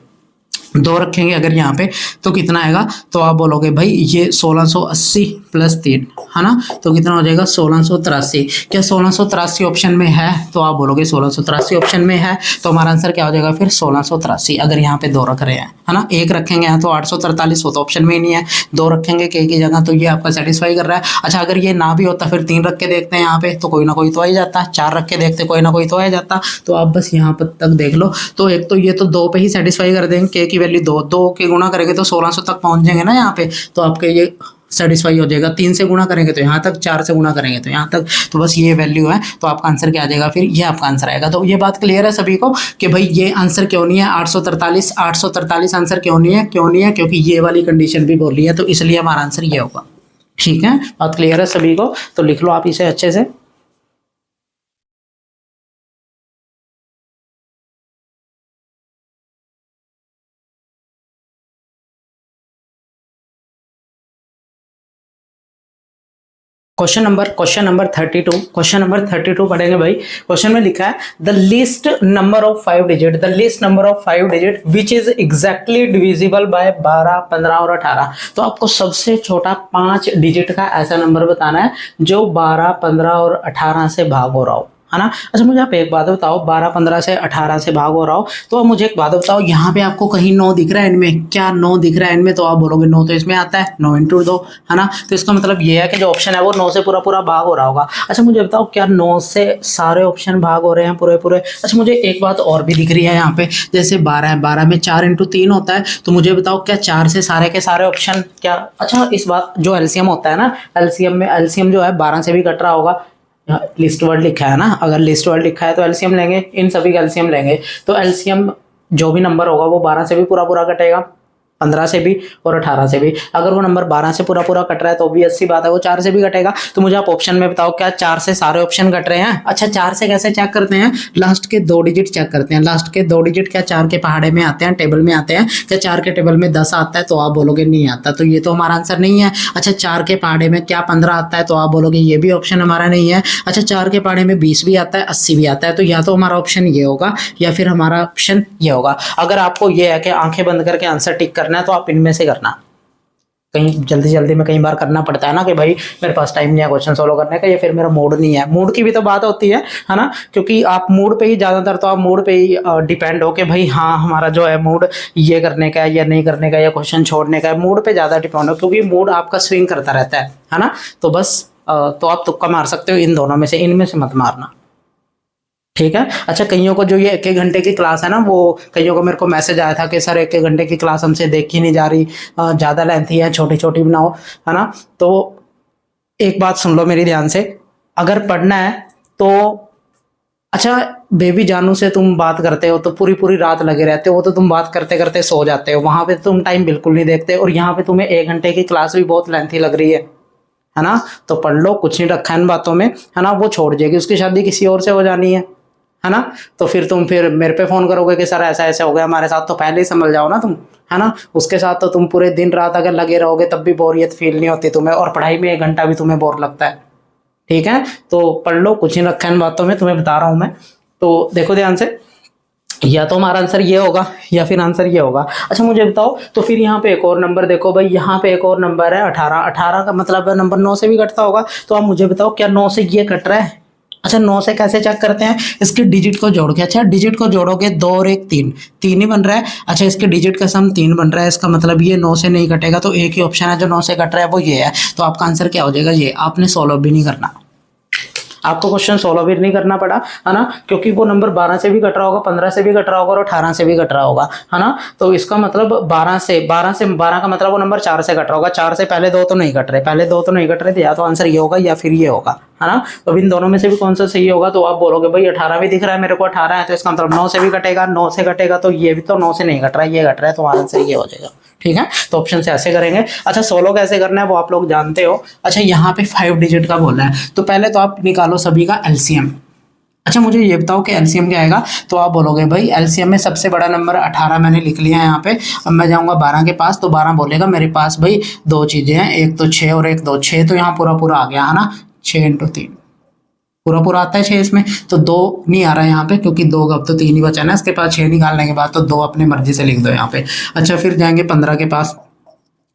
2 रखेंगे अगर यहाँ पे तो कितना आएगा, तो आप बोलोगे भाई ये 1680 प्लस 3, है ना, तो कितना हो जाएगा 1683। क्या 1683 ऑप्शन में है, तो आप बोलोगे 1683 ऑप्शन में है, तो हमारा आंसर क्या हो जाएगा फिर 1683। अगर यहाँ पे 2 रख रहे हैं, है ना, 1 रखेंगे यहाँ तो 843, वो तो ऑप्शन में ही नहीं है, 2 रखेंगे के की जगह, तो ये आपका सेटिस्फाई कर रहा है। अच्छा अगर ये ना भी होता फिर 3 रख के देखते हैं यहाँ पे, तो कोई ना कोई तो आ ही जाता, 4 रख के देखते कोई ना कोई तो आ जाता। तो आप बस यहाँ पर तक देख लो, तो एक तो ये तो 2 पे ही सेटिस्फाई कर देंगे के की वैल्यू 2, 2 के गुणा करेंगे तो 1600 तक पहुंच जाएंगे ना यहाँ पे, तो आपके ये सेटिस्फाई हो जाएगा। 3 से गुणा करेंगे तो यहाँ तक, 4 से गुणा करेंगे तो यहाँ तक, तो बस ये वैल्यू है, तो आपका आंसर क्या आ जाएगा, फिर ये आपका आंसर आएगा। तो ये बात क्लियर है सभी को कि भाई ये आंसर क्यों नहीं है 843, 843 आंसर क्यों नहीं है, क्यों नहीं है, क्योंकि ये वाली कंडीशन भी बोली है, तो इसलिए हमारा आंसर ये होगा। ठीक है, बात क्लियर है सभी को, तो लिख लो आप इसे अच्छे से। क्वेश्चन नंबर 32, क्वेश्चन नंबर 32 पढ़ेंगे भाई। क्वेश्चन में लिखा है the least number of 5 digit, the least number of 5 digit which is exactly divisible by 12, 15 और 18। तो आपको सबसे छोटा 5 डिजिट का ऐसा नंबर बताना है जो 12, 15 और 18 से भाग हो रहा हो, है ना। अच्छा मुझे आप एक बात बताओ, 12, 15 से 18 से भाग हो रहा हो, तो आप मुझे एक बात बताओ, यहाँ पे आपको कहीं 9 दिख रहा है इनमें, क्या 9 दिख रहा है इनमें, तो आप बोलोगे 9 तो इसमें आता है, 9 इंटू 2, है ना। तो इसका मतलब ये है कि जो ऑप्शन है वो 9 से पूरा पूरा भाग हो रहा होगा। अच्छा मुझे बताओ क्या 9 से सारे ऑप्शन भाग हो रहे हैं पूरे पूरे। अच्छा मुझे एक बात और भी दिख रही है यहाँ पे, जैसे 12 है, 12 में 4 इंटू 3 होता है, तो मुझे बताओ क्या 4 से सारे के सारे ऑप्शन क्या, अच्छा इस बात जो एलसीएम होता है ना, एलसीएम जो है 12 से भी कट रहा होगा। लिस्ट वर्ड लिखा है ना, अगर लिस्ट वर्ड लिखा है तो एलसीएम लेंगे, इन सभी का एलसीएम लेंगे, तो एलसीएम जो भी नंबर होगा वो 12 से भी पूरा पूरा कटेगा, 15 से भी और 18 से भी। अगर वो नंबर 12 से पूरा पूरा कट रहा है तो ऑब्वियस बात है वो 4 से भी कटेगा। तो मुझे आप ऑप्शन में बताओ क्या 4 से सारे ऑप्शन कट रहे हैं। अच्छा 4 से कैसे चेक करते हैं, लास्ट के 2 डिजिट चेक करते हैं, लास्ट के 2 डिजिट क्या 4 के पहाड़े में आते हैं, टेबल में आते हैं, क्या 4 के टेबल में 10 आता है, तो आप बोलोगे नहीं आता, तो ये तो हमारा आंसर नहीं है। अच्छा 4 के पहाड़े में क्या 15 आता है, तो आप बोलोगे ये भी ऑप्शन हमारा नहीं है। अच्छा 4 के पहाड़े में 20 भी आता है, 80 भी आता है, तो या तो हमारा ऑप्शन ये होगा या फिर हमारा ऑप्शन ये होगा। अगर आपको ये है कि आंखें बंद करके आंसर टिक करना है तो आप इनमें से करना, कहीं जल्दी जल्दी में कई बार करना पड़ता है ना कि भाई मेरे पास टाइम नहीं है क्वेश्चन सोल्व करने का, या फिर मेरा मूड नहीं है, मूड की भी तो बात होती है ना, क्योंकि आप मूड पे ही ज़्यादातर तो आप मूड पे ही डिपेंड हो कि भाई हाँ हमारा जो है मूड ये करने का है या नहीं करने का, या क्वेश्चन छोड़ने का है, मूड पे ज़्यादा डिपेंड हो, क्योंकि मूड आपका स्विंग करता रहता है ना। तो बस तो आप तुक्का मार सकते हो इन दोनों में से, इनमें से मत मारना, ठीक है। अच्छा कईयों को जो ये 1-1 घंटे की क्लास है ना, वो कईयों को मेरे को मैसेज आया था कि सर 1-1 घंटे की क्लास हमसे देखी नहीं जा रही, ज़्यादा लेंथी है, छोटी छोटी बनाओ, है ना। तो एक बात सुन लो मेरी ध्यान से, अगर पढ़ना है तो अच्छा बेबी जानू से तुम बात करते हो तो पूरी पूरी रात लगे रहते हो, वो तो तुम बात करते करते सो जाते हो, वहां पे तुम टाइम बिल्कुल नहीं देखते, और यहाँ पे तुम्हें 1 घंटे की क्लास भी बहुत लेंथी लग रही है ना। तो पढ़ लो, कुछ नहीं रखा है इन बातों में, है ना। वो छोड़ जाएगी, उसकी शादी किसी और से हो जानी है ना। तो फिर तुम फिर मेरे पे फोन करोगे कि सर ऐसा ऐसा हो गया हमारे साथ, तो पहले ही समझ जाओ ना तुम, है ना। उसके साथ तो तुम पूरे दिन रात अगर लगे रहोगे तब भी बोरियत फील नहीं होती तुम्हें, और पढ़ाई में 1 घंटा भी तुम्हें बोर लगता है, ठीक है। तो पढ़ लो, कुछ नहीं रखा इन बातों में, तुम्हें बता रहा हूं मैं। तो देखो ध्यान से, या तो हमारा आंसर ये होगा या फिर आंसर ये होगा। अच्छा मुझे बताओ, तो फिर यहाँ पे एक और नंबर देखो भाई, यहाँ पे एक और नंबर है 18, 18 का मतलब है नंबर 9 से भी कटता होगा, तो आप मुझे बताओ क्या 9 से ये कट रहा है। अच्छा 9 से कैसे चेक करते हैं, इसके डिजिट को जोड़ के, अच्छा डिजिट को जोड़ोगे 2 और 1 3, 3 ही बन रहा है। अच्छा इसके डिजिट का सम 3 बन रहा है, इसका मतलब ये 9 से नहीं कटेगा, तो एक ही ऑप्शन है जो 9 से कट रहा है वो ये है। तो आपका आंसर क्या हो जाएगा, ये। आपने सॉल्व भी नहीं करना, आपको क्वेश्चन सोल्व भी नहीं करना पड़ा, है ना, क्योंकि वो नंबर 12 से भी कट रहा होगा, 15 से भी कट रहा होगा और 18 से भी कट रहा होगा, है ना। तो इसका मतलब 12 का मतलब वो नंबर 4 से कट रहा होगा, 4 से पहले 2 तो नहीं कट रहे, पहले 2 तो नहीं कट रहे थे, या तो आंसर ये होगा या फिर ये होगा, है ना। तो इन दोनों में से भी कौन सा सही होगा, तो आप बोलोगे भाई 18 भी दिख रहा है मेरे को, 18 है, तो इसका मतलब 9 से भी कटेगा, 9 से कटेगा तो ये भी तो 9 से नहीं कट रहा है, ये कट रहा है, तो आंसर ये हो जाएगा, ठीक है। तो ऑप्शन से ऐसे करेंगे। अच्छा सोलो कैसे करना है वो आप लोग जानते हो। अच्छा यहाँ पे 5 डिजिट का बोलना है, तो पहले तो आप निकालो सभी का एलसीएम। अच्छा मुझे ये बताओ कि एलसीएम क्या आएगा, तो आप बोलोगे भाई एलसीएम में सबसे बड़ा नंबर 18 मैंने लिख लिया है यहाँ पे। अब मैं जाऊँगा 12 के पास, तो 12 बोलेगा मेरे पास भाई 2 चीज़ें हैं, एक तो 6 और एक 2, 6 तो यहाँ पूरा पूरा आ गया, है ना, 6 इंटू 3 पूरा पूरा आता है 6 इसमें, तो 2 नहीं आ रहा है यहाँ पे, क्योंकि 2 अब तो 3 ही बचा ना इसके पास, 6 निकालने के बाद, तो 2 अपनी मर्जी से लिख दो यहाँ पे। अच्छा फिर जाएंगे 15 के पास,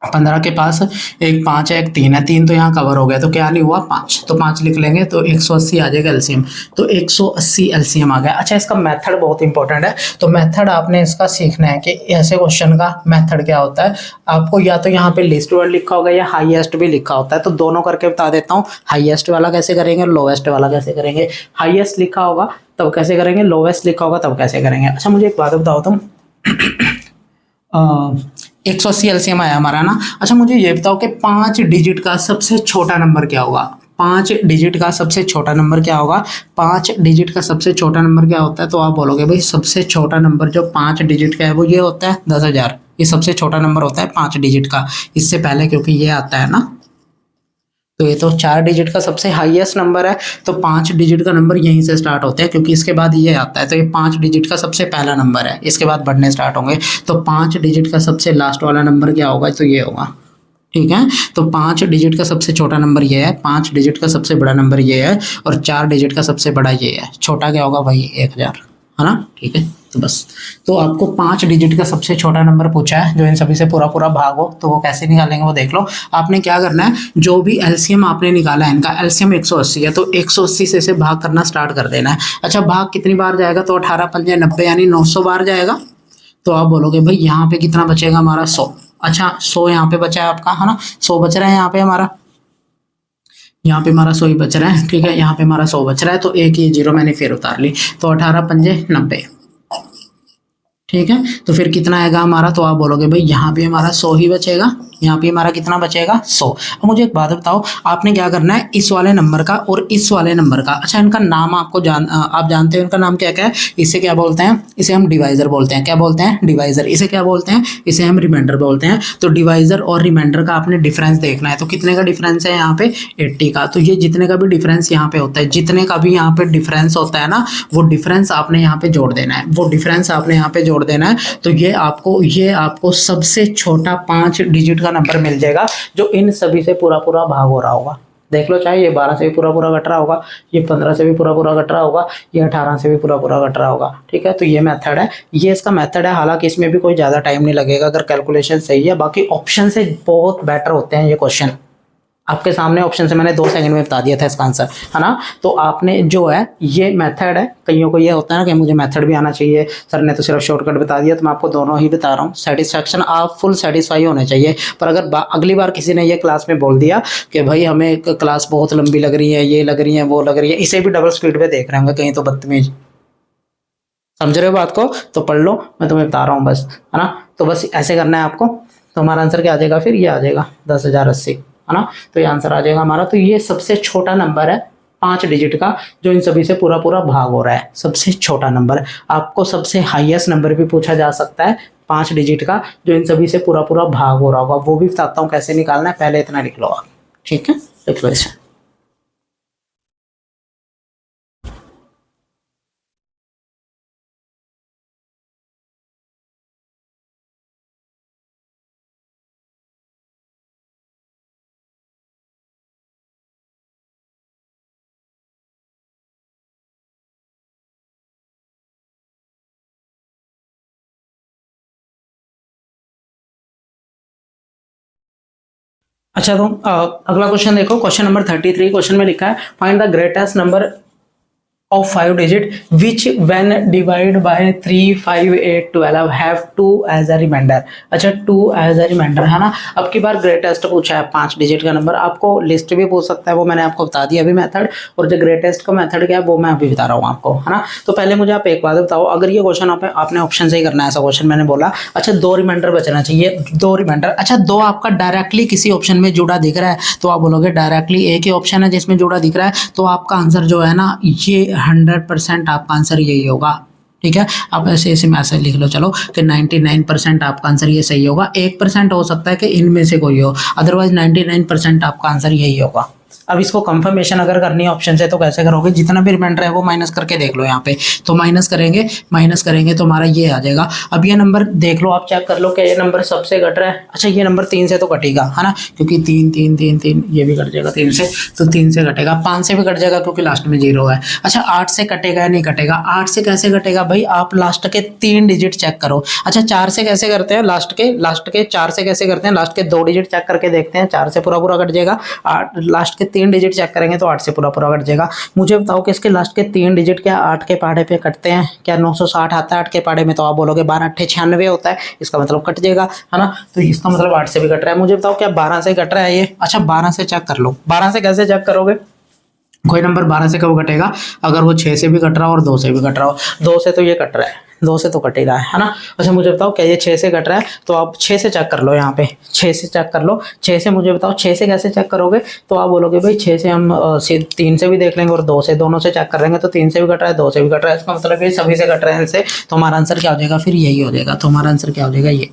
15 के पास एक 5 है एक 3 है, 3 तो यहाँ कवर हो गया, तो क्या नहीं हुआ 5, तो 5 लिख लेंगे, तो 180 आ जाएगा एलसीएम, तो 180 एलसीएम आ गया। अच्छा इसका मेथड बहुत इंपॉर्टेंट है, तो मेथड आपने इसका सीखना है कि ऐसे क्वेश्चन का मेथड क्या होता है। आपको या तो यहाँ पे लिस्ट वर्ड लिखा होगा या हाईएस्ट भी लिखा होता है, तो दोनों करके बता देता हूँ, हाईएस्ट वाला कैसे करेंगे, लोवेस्ट वाला कैसे करेंगे। हाईएस्ट लिखा होगा तब कैसे करेंगे, लोवेस्ट लिखा होगा तब कैसे करेंगे। अच्छा मुझे एक बात बताओ तुम, 180 एलसीएम आया हमारा ना। अच्छा मुझे ये बताओ कि 5 डिजिट का सबसे छोटा नंबर क्या होगा? 5 डिजिट का सबसे छोटा नंबर क्या होगा? 5 डिजिट का सबसे छोटा नंबर क्या होता है? तो आप बोलोगे भाई सबसे छोटा नंबर जो 5 डिजिट का है वो ये होता है 10,000। ये सबसे छोटा नंबर होता है 5 डिजिट का, इससे पहले क्योंकि ये आता है ना। तो ये तो 4 डिजिट का सबसे हाईएस्ट नंबर है, तो 5 डिजिट का नंबर यहीं से स्टार्ट होता है क्योंकि इसके बाद ये आता है, तो ये 5 डिजिट का सबसे पहला नंबर है, इसके बाद बढ़ने स्टार्ट होंगे। तो 5 डिजिट का सबसे लास्ट वाला नंबर क्या होगा? तो ये होगा। ठीक है, तो 5 डिजिट का सबसे छोटा नंबर ये है, 5 डिजिट का सबसे बड़ा नंबर ये है, और 4 डिजिट का सबसे बड़ा ये है। छोटा क्या होगा भाई? 1,000, है ना। ठीक है, तो बस, तो आपको 5 डिजिट का सबसे छोटा नंबर पूछा है जो इन सभी से पूरा पूरा भाग हो, तो वो कैसे निकालेंगे वो देख लो। आपने क्या करना है, जो भी एलसीएम आपने निकाला है, इनका एलसीएम 180 है, तो 180 से इसे भाग करना स्टार्ट कर देना है। अच्छा भाग कितनी बार जाएगा? तो 18 पंजे 90 यानी 900 बार जाएगा। तो आप बोलोगे भाई यहाँ पे कितना बचेगा हमारा? 100। अच्छा 100 यहाँ पे बचा है आपका, है ना, 100 बच रहा है यहाँ पे हमारा, यहाँ पे हमारा 100 ही बच रहा है। ठीक है, यहाँ पे हमारा 100 बच रहा है, तो एक ही जीरो मैंने फिर उतार ली, तो 18 पंजे 90। ठीक है, तो फिर कितना आएगा हमारा? तो आप बोलोगे भाई यहाँ पे हमारा 100 ही बचेगा, यहाँ पे हमारा कितना बचेगा? 100। अब मुझे एक बात बताओ, आपने क्या करना है, इस वाले नंबर का और इस वाले नंबर का, अच्छा इनका नाम आपको आप जानते हो इनका नाम क्या क्या है? इसे क्या बोलते हैं? इसे हम डिवाइजर बोलते हैं। क्या बोलते हैं? डिवाइजर। इसे क्या बोलते हैं? इसे हम रिमाइंडर बोलते हैं। तो डिवाइजर और रिमाइंडर का आपने डिफरेंस देखना है, तो कितने का डिफरेंस है यहाँ पे? 80 का। तो ये जितने का भी डिफरेंस यहाँ पे होता है, जितने का भी यहाँ पे डिफरेंस होता है ना, वो डिफरेंस आपने यहाँ पे जोड़ देना है, वो डिफरेंस आपने यहाँ पे जोड़ देना है। तो ये आपको सबसे छोटा 5 डिजिट का नंबर मिल जाएगा जो इन सभी से पूरा पूरा भाग हो रहा होगा। देख लो, चाहे ये 12 से भी पूरा पूरा घट रहा होगा, ये 15 से भी पूरा पूरा घट रहा होगा, ये 18 से भी पूरा पूरा घट रहा होगा। ठीक है, तो ये मेथड है, ये इसका मेथड है। हालांकि इसमें भी कोई ज़्यादा टाइम नहीं लगेगा अगर कैलकुलेशन सही है, बाकी ऑप्शन से बहुत बेटर होते हैं ये क्वेश्चन। आपके सामने ऑप्शन से मैंने 2 सेकंड में बता दिया था इसका आंसर, है ना। तो आपने जो है ये मेथड है, कईयों को ये होता है ना कि मुझे मेथड भी आना चाहिए, सर ने तो सिर्फ शॉर्टकट बता दिया, तो मैं आपको दोनों ही बता रहा हूँ। सेटिस्फैक्शन आप फुल सेटिस्फाई होने चाहिए, पर अगर अगली बार किसी ने ये क्लास में बोल दिया कि भाई हमें क्लास बहुत लंबी लग रही है, ये लग रही है, वो लग रही है, इसे भी डबल स्पीड पे देख रहे होंगे कहीं, तो बदतमीज। समझ रहे हो बात को? तो पढ़ लो, मैं तुम्हें बता रहा हूँ बस, है ना। तो बस ऐसे करना है आपको, तो हमारा आंसर क्या आ जाएगा फिर? ये आ जाएगा 10,080, है ना। तो ये आंसर आ जाएगा हमारा। तो ये सबसे छोटा नंबर है 5 डिजिट का जो इन सभी से पूरा पूरा भाग हो रहा है, सबसे छोटा नंबर है। आपको सबसे हाईएस्ट नंबर भी पूछा जा सकता है 5 डिजिट का जो इन सभी से पूरा पूरा भाग हो रहा होगा, वो भी बताता हूँ कैसे निकालना है, पहले इतना लिख लो आप। ठीक है, लिख लो इसे। अच्छा तो अगला क्वेश्चन देखो, क्वेश्चन नंबर 33। क्वेश्चन में लिखा है find the greatest number of 5 digit which when divided by 3 5 8 12 have 2 as a remainder। अच्छा 2 as a remainder, है ना। अब की बार ग्रेटेस्ट पूछा है 5 डिजिट का नंबर, आपको लिस्ट भी पूछ सकता है, वो मैंने आपको बता दिया अभी मेथड, और जो ग्रेटेस्ट का मेथड क्या है वो मैं अभी बता रहा हूँ आपको, है ना। तो पहले मुझे आप एक बात बताओ, अगर ये क्वेश्चन आपने ऑप्शन से ही करना है, ऐसा क्वेश्चन मैंने बोला। अच्छा 2 रिमाइंडर बचना चाहिए, 2 रिमाइंडर। अच्छा 2 आपका डायरेक्टली किसी ऑप्शन में जुड़ा दिख रहा है, तो आप बोलोगे डायरेक्टली एक ही ऑप्शन है जिसमें जुड़ा दिख रहा है, तो आपका आंसर जो है ना, ये 100% आपका आंसर यही होगा। ठीक है, आप ऐसे ऐसे मैसेज लिख लो चलो कि 99% आपका आंसर ये सही होगा। 1% हो सकता है कि इनमें से कोई हो, अदरवाइज 99% आपका आंसर यही होगा। अब इसको कंफर्मेशन अगर करनी है ऑप्शन से तो कैसे करोगे? जितना भी रिमाइंडर है वो माइनस करके देख लो यहाँ पे, तो माइनस करेंगे तो हमारा ये आ जाएगा। अब ये नंबर देख लो, आप चेक कर लो कि ये नंबर सबसे घट रहा है। अच्छा ये नंबर 3 से तो घटेगा, है ना, क्योंकि 3 3 3 3 ये भी घट जाएगा 3 से, तो 3 से घटेगा, 5 से भी घट जाएगा क्योंकि लास्ट में 0 है। अच्छा 8 से कटेगा या नहीं कटेगा? 8 से कैसे घटेगा भाई? आप लास्ट के 3 डिजिट चेक करो। अच्छा 4 से कैसे करते हैं? लास्ट के 4 से कैसे करते हैं? लास्ट के 2 डिजिट चेक करके देखते हैं, 4 से पूरा पूरा घट जाएगा। 8 लास्ट के 3 डिजिट चेक करेंगे तो 8 से पूरा पूरा कट जाएगा। मुझे बताओ कि इसके लास्ट के 3 डिजिट क्या 8 के पहाड़े पे कटते हैं? क्या 960 आता है 8 के पहाड़े में? तो आप बोलोगे 12 8 96 होता है, इसका मतलब कट जाएगा, है ना। तो इसका मतलब 8 से भी कट रहा है। मुझे बताओ क्या 12 से कट रहा है ये? अच्छा 12 से चेक कर लो। 12 से कैसे चेक करोगे? कोई नंबर 12 से कब कटेगा? अगर वो 6 से भी कट रहा हो और 2 से भी कट रहा हो। 2 से तो ये कट रहा है, 2 से तो कट ही रहा है ना। अच्छा मुझे बताओ क्या ये 6 से कट रहा है, तो आप 6 से चेक कर लो, यहाँ पे 6 से चेक कर लो। 6 से मुझे बताओ 6 से कैसे चेक करोगे, तो आप बोलोगे भाई 6 से हम 3 से भी देख लेंगे और 2 से, दोनों से चेक कर लेंगे, तो 3 से भी कट रहा है 2 से भी कट रहा है, इसका मतलब ये सभी से कट रहे हैं इनसे, तो हमारा आंसर क्या हो जाएगा, फिर यही हो जाएगा। तो हमारा आंसर क्या हो जाएगा, ये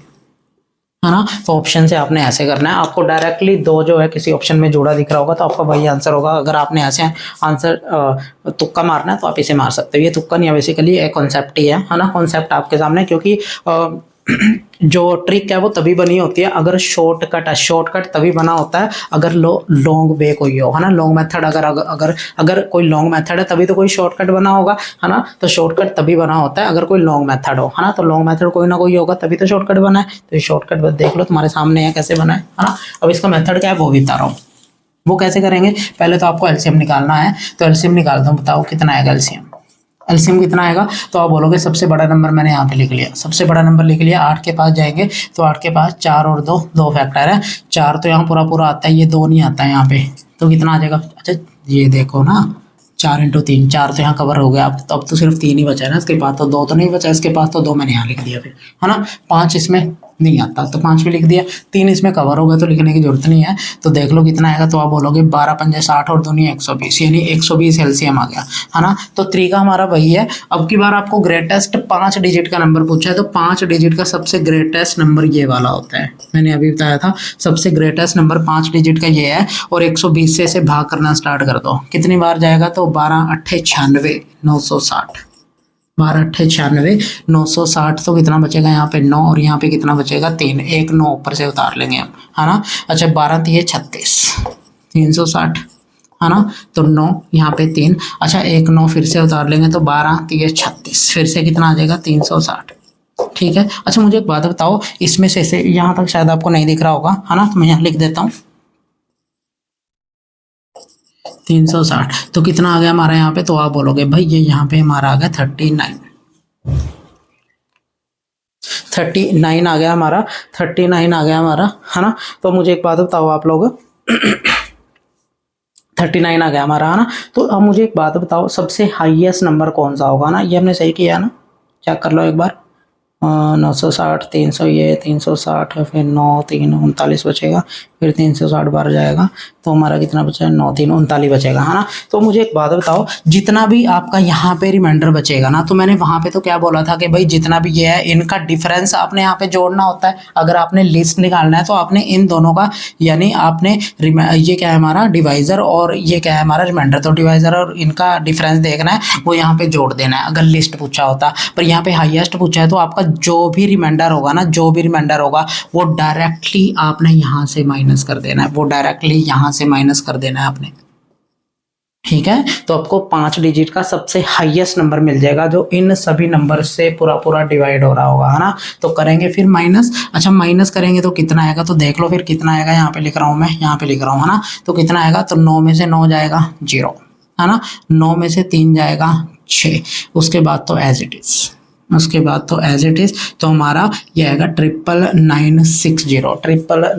है ना। तो ऑप्शन से आपने ऐसे करना है, आपको डायरेक्टली 2 जो है किसी ऑप्शन में जुड़ा दिख रहा होगा तो आपका वही आंसर होगा। अगर आपने ऐसे आंसर तुक्का मारना है तो आप इसे मार सकते हो। ये तुक्का नहीं है, बेसिकली एक कॉन्सेप्ट ही है ना, कॉन्सेप्ट आपके सामने, क्योंकि जो ट्रिक है वो तभी बनी होती है अगर शॉर्टकट है, शॉर्टकट तभी बना होता है अगर लॉन्ग वे कोई हो, है ना। लॉन्ग मेथड अगर कोई लॉन्ग मेथड है तभी तो कोई शॉर्टकट बना होगा, है ना। तो शॉर्टकट तभी बना होता है अगर कोई लॉन्ग मेथड हो, है ना। तो लॉन्ग मेथड कोई ना कोई होगा तभी तो शॉर्टकट बना है। तो ये शॉर्टकट बस देख लो तुम्हारे सामने है कैसे बना है ना। अब इसका मेथड क्या है वो भी बता रहा हूँ। वो कैसे करेंगे, पहले तो आपको एलसीएम निकालना है, तो एलसीएम निकालता हूँ, बताओ कितना आएगा एलसीएम। एलसीएम कितना आएगा, तो आप बोलोगे सबसे बड़ा नंबर मैंने यहाँ पे लिख लिया, सबसे बड़ा नंबर लिख लिया। 8 के पास जाएंगे तो 8 के पास 4 और 2, 2 फैक्टर है, 4 तो यहाँ पूरा पूरा आता है, ये 2 नहीं आता है यहाँ पे, तो कितना आ जाएगा। अच्छा ये देखो ना, 4 × 3, 4 तो यहाँ कवर हो गया, अब तो सिर्फ 3 ही बचा है ना, इसके पास तो 2 तो नहीं बचा, इसके पास तो 2 मैंने यहाँ लिख दिया फिर, है ना। 5 इसमें नहीं आता तो 5 भी लिख दिया, 3 इसमें कवर हो गया तो लिखने की जरूरत नहीं है। तो देख लो कितना आएगा, तो आप बोलोगे 12 पंजे 60 और 2 120, यानी 120 एलसीएम आ गया, है ना। तो तरीका हमारा वही है। अब की बार आपको ग्रेटेस्ट 5 डिजिट का नंबर पूछा है, तो 5 डिजिट का सबसे ग्रेटेस्ट नंबर ये वाला होता है, मैंने अभी बताया था, सबसे ग्रेटेस्ट नंबर 5 डिजिट का ये है। और 120 से इसे भाग करना स्टार्ट कर दो, कितनी बार जाएगा, तो 12 8 96 960, 12 8 96 960, तो कितना बचेगा यहाँ पे 9, और यहाँ पे कितना बचेगा 3, एक 9 ऊपर से उतार लेंगे हम, है ना। अच्छा 12 3 36 360, है ना। तो 9 यहाँ पे 3, अच्छा एक 9 फिर से उतार लेंगे तो 12 3 36, फिर से कितना आ जाएगा 360, ठीक है। अच्छा मुझे एक बात बताओ, इसमें से यहाँ तक शायद आपको नहीं दिख रहा होगा, है ना, तो मैं यहाँ लिख देता हूँ 360, तो कितना आ गया हमारा यहाँ पे, तो आप बोलोगे भाई ये यहाँ पे हमारा आ गया 39, 39 आ गया हमारा, 39 आ गया हमारा, है ना। तो मुझे एक बात बताओ आप लोग, 39 आ गया हमारा, है ना। तो अब मुझे एक बात बताओ, सबसे हाईएस्ट नंबर कौन सा होगा ना, ये हमने सही किया ना, चेक कर लो एक बार। 960 300, ये 360 फिर 9 3 39 बचेगा, फिर 360 बार जाएगा, तो हमारा कितना बचा, 9 3 39 बचेगा, है ना। तो मुझे एक बात बताओ, जितना भी आपका यहाँ पे रिमाइंडर बचेगा ना, तो मैंने वहां पे तो क्या बोला था कि भाई जितना भी ये है इनका डिफरेंस आपने यहाँ पे जोड़ना होता है। अगर आपने लिस्ट निकालना है तो आपने इन दोनों का, यानी आपने ये क्या है हमारा डिवाइजर और ये क्या है हमारा रिमाइंडर, तो डिवाइजर और इनका डिफरेंस देखना है, वो यहाँ पे जोड़ देना है अगर लिस्ट पूछा होता। पर यहाँ पे हाईएस्ट पूछा है तो आपका जो भी रिमाइंडर होगा ना, जो भी रिमाइंडर होगा वो डायरेक्टली आपने यहाँ से माइनस कर देना है, वो डायरेक्टली यहाँ से माइनस कर देना है आपने, ठीक है। तो आपको 5 डिजिट का सबसे हाईएस्ट नंबर मिल जाएगा जो इन सभी नंबर से पूरा पूरा डिवाइड हो रहा होगा, है ना। तो करेंगे फिर माइनस, अच्छा माइनस करेंगे तो कितना आएगा, तो देख लो फिर कितना आएगा, यहाँ पे लिख रहा हूँ मैं, यहाँ पे लिख रहा हूँ, है ना। तो कितना आएगा, तो 9 में से 9 जाएगा 0, है ना, 9 में से 3 जाएगा 6, उसके बाद तो एज इट इज, उसके बाद तो एज इट इज, तो हमारा ये आएगा 99960,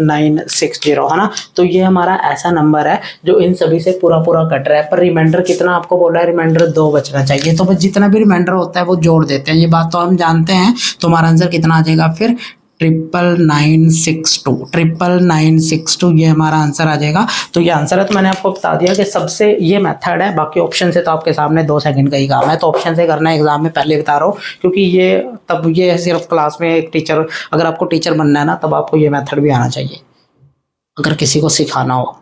99960, है ना। तो ये हमारा ऐसा नंबर है जो इन सभी से पूरा पूरा कट रहा है। पर रिमाइंडर कितना आपको बोला है, रिमाइंडर 2 बचना चाहिए, तो बस जितना भी रिमाइंडर होता है वो जोड़ देते हैं, ये बात तो हम जानते हैं। तो हमारा आंसर कितना आ जाएगा फिर 99962, 99962, ये हमारा आंसर आ जाएगा। तो ये आंसर है, तो मैंने आपको बता दिया कि सबसे ये मेथड है, बाकी ऑप्शन से तो आपके सामने 2 सेकंड का ही काम है, तो ऑप्शन से करना है एग्जाम में, पहले बता रहा हूँ, क्योंकि ये तब ये सिर्फ क्लास में एक टीचर, अगर आपको टीचर बनना है ना तब आपको ये मेथड भी आना चाहिए, अगर किसी को सिखाना हो।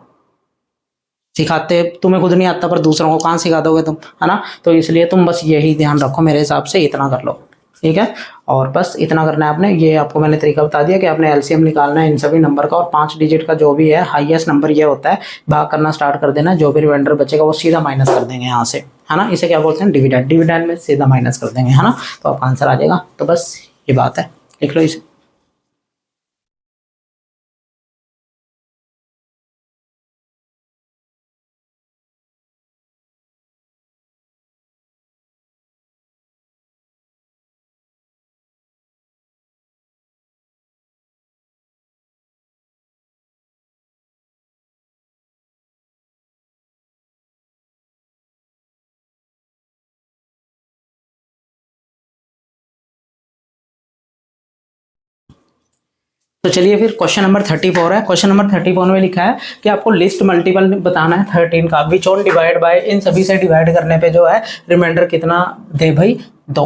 सिखाते तुम्हें खुद नहीं आता पर दूसरों को कहाँ सिखा दोगे तुम, है ना। तो इसलिए तुम बस यही ध्यान रखो, मेरे हिसाब से इतना कर लो, ठीक है। और बस इतना करना है आपने, ये आपको मैंने तरीका बता दिया कि आपने एलसीएम निकालना है इन सभी नंबर का, और 5 डिजिट का जो भी है हाईएस्ट नंबर ये होता है, भाग करना स्टार्ट कर देना, जो भी रिमाइंडर बचेगा वो सीधा माइनस कर देंगे यहाँ से, है ना। इसे क्या बोलते हैं, डिविडेंड, डिविडेंड में सीधा माइनस कर देंगे, है ना। तो आपका आंसर आ जाएगा, तो बस ये बात है, लिख लो इसे। तो चलिए फिर क्वेश्चन नंबर 34 है। क्वेश्चन नंबर 34 में लिखा है कि आपको लिस्ट मल्टीपल बताना है 13 का, विच ऑन डिवाइड बाय, इन सभी से डिवाइड करने पे जो है रिमाइंडर कितना दे भाई, 2।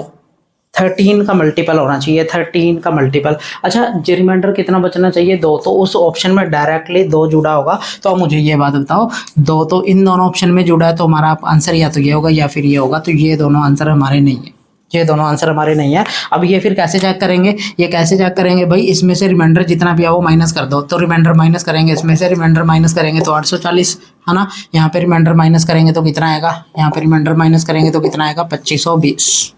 13 का मल्टीपल होना चाहिए, 13 का मल्टीपल। अच्छा, जो रिमाइंडर कितना बचना चाहिए, 2। तो उस ऑप्शन में डायरेक्टली 2 जुड़ा होगा, तो अब मुझे ये बात बताओ, 2 तो इन दोनों ऑप्शन में जुड़ा है, तो हमारा आंसर या तो ये होगा या फिर ये होगा, तो ये दोनों आंसर हमारे नहीं है, ये दोनों आंसर हमारे नहीं है। अब ये फिर कैसे चेक करेंगे, ये कैसे चेक करेंगे भाई, इसमें से रिमाइंडर जितना भी है वो माइनस कर दो, तो रिमाइंडर माइनस करेंगे, इसमें से रिमाइंडर माइनस करेंगे तो 840 है ना। यहाँ पे रिमाइंडर माइनस करेंगे तो कितना आएगा, यहाँ पे रिमाइंडर माइनस करेंगे तो कितना आएगा, 2520।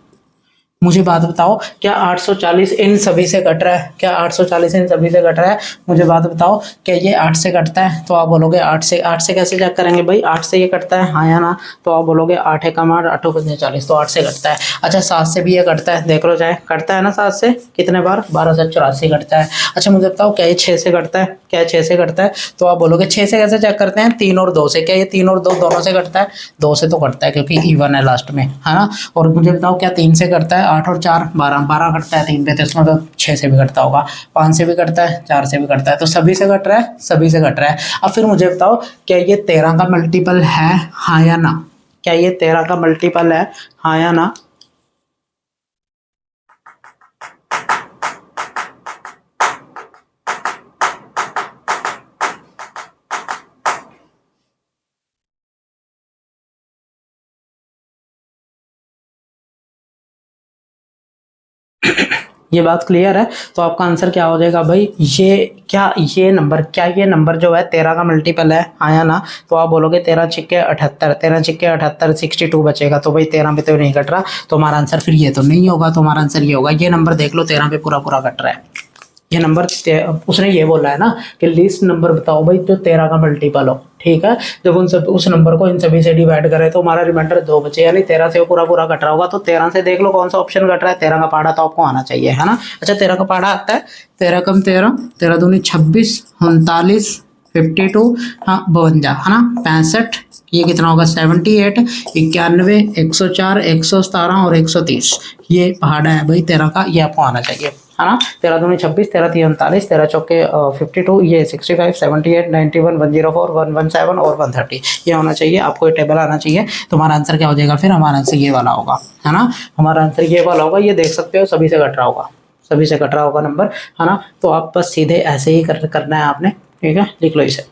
मुझे बात बताओ, क्या 840 इन सभी से कट रहा है, क्या 840 इन सभी से कट रहा है, मुझे बात बताओ, क्या ये 8 से कटता है, तो आप बोलोगे 8 से। 8 से कैसे चेक करेंगे भाई, 8 से ये कटता है, हाँ या ना, तो आप बोलोगे 8 एकम 8, 8 पंजे 40, तो 8 से कटता है। अच्छा, 7 से भी ये कटता है, देख लो चाहे, कटता है ना 7 से, कितने बार, 1284 कटता है। अच्छा मुझे बताओ, क्या ये 6 से कटता है, क्या 6 से कटता है, तो आप बोलोगे 6 से कैसे चेक करते हैं, 3 और 2 से, क्या ये 3 और 2 दोनों से कटता है, 2 से तो कटता है क्योंकि इवन है लास्ट में, है ना। और मुझे बताओ, क्या 3 से कटता है, 8 और 4 12, 12 कटता है 3 पे, तो इसमें तो 6 से भी कटता होगा, 5 से भी कटता है, 4 से भी कटता है, तो सभी से कट रहा है, सभी से कट रहा है। अब फिर मुझे बताओ, क्या ये 13 का मल्टीपल है, हाँ या ना, क्या ये 13 का मल्टीपल है, हाँ या ना। ये बात क्लियर है, तो आपका आंसर क्या हो जाएगा भाई, ये क्या, ये नंबर, क्या ये नंबर जो है 13 का मल्टीपल है, हाँ या ना, तो आप बोलोगे 13 छिक्के 78, 13 छिक्के 78, 62 बचेगा, तो भाई 13 पे तो नहीं कट रहा, तो हमारा आंसर फिर ये तो नहीं होगा, तो हमारा आंसर ये होगा, ये नंबर देख लो 13 पे पूरा पूरा कट रहा है, ये नंबर। उसने ये बोला है ना कि लिस्ट नंबर बताओ भाई जो 13 का मल्टीपल हो, ठीक है। जब उन सब उस नंबर को इन सभी से डिवाइड करें तो हमारा रिमाइंडर 2 बचे, यानी 13 से वो पूरा पूरा कट रहा होगा, तो 13 से देख लो कौन सा ऑप्शन कट रहा है, 13 का पहाड़ा तो आपको आना चाहिए, है ना। अच्छा, 13 का पहाड़ा आता है, 13 कम 13, 13 दूनी 26, 39, 52, हाँ 52, है ना 65, ये कितना होगा 78, 91, 104, 117 और 130, ये पहाड़ा है भाई 13 का, ये आपको आना चाहिए, है ना। 13 दूनी 26, 13 तीन 39, 13 चौके 52, ये 65, 78, 91, 104, 117 और 130, ये होना चाहिए, आपको ये टेबल आना चाहिए। तुम्हारा आंसर क्या हो जाएगा फिर, हमारा आंसर ये वाला होगा, है ना, हमारा आंसर ये वाला होगा। ये देख सकते हो सभी से कट रहा होगा, सभी से कट रहा होगा नंबर, है ना। तो आप बस सीधे ऐसे ही करना है आपने, ठीक है, लिख लो इसे।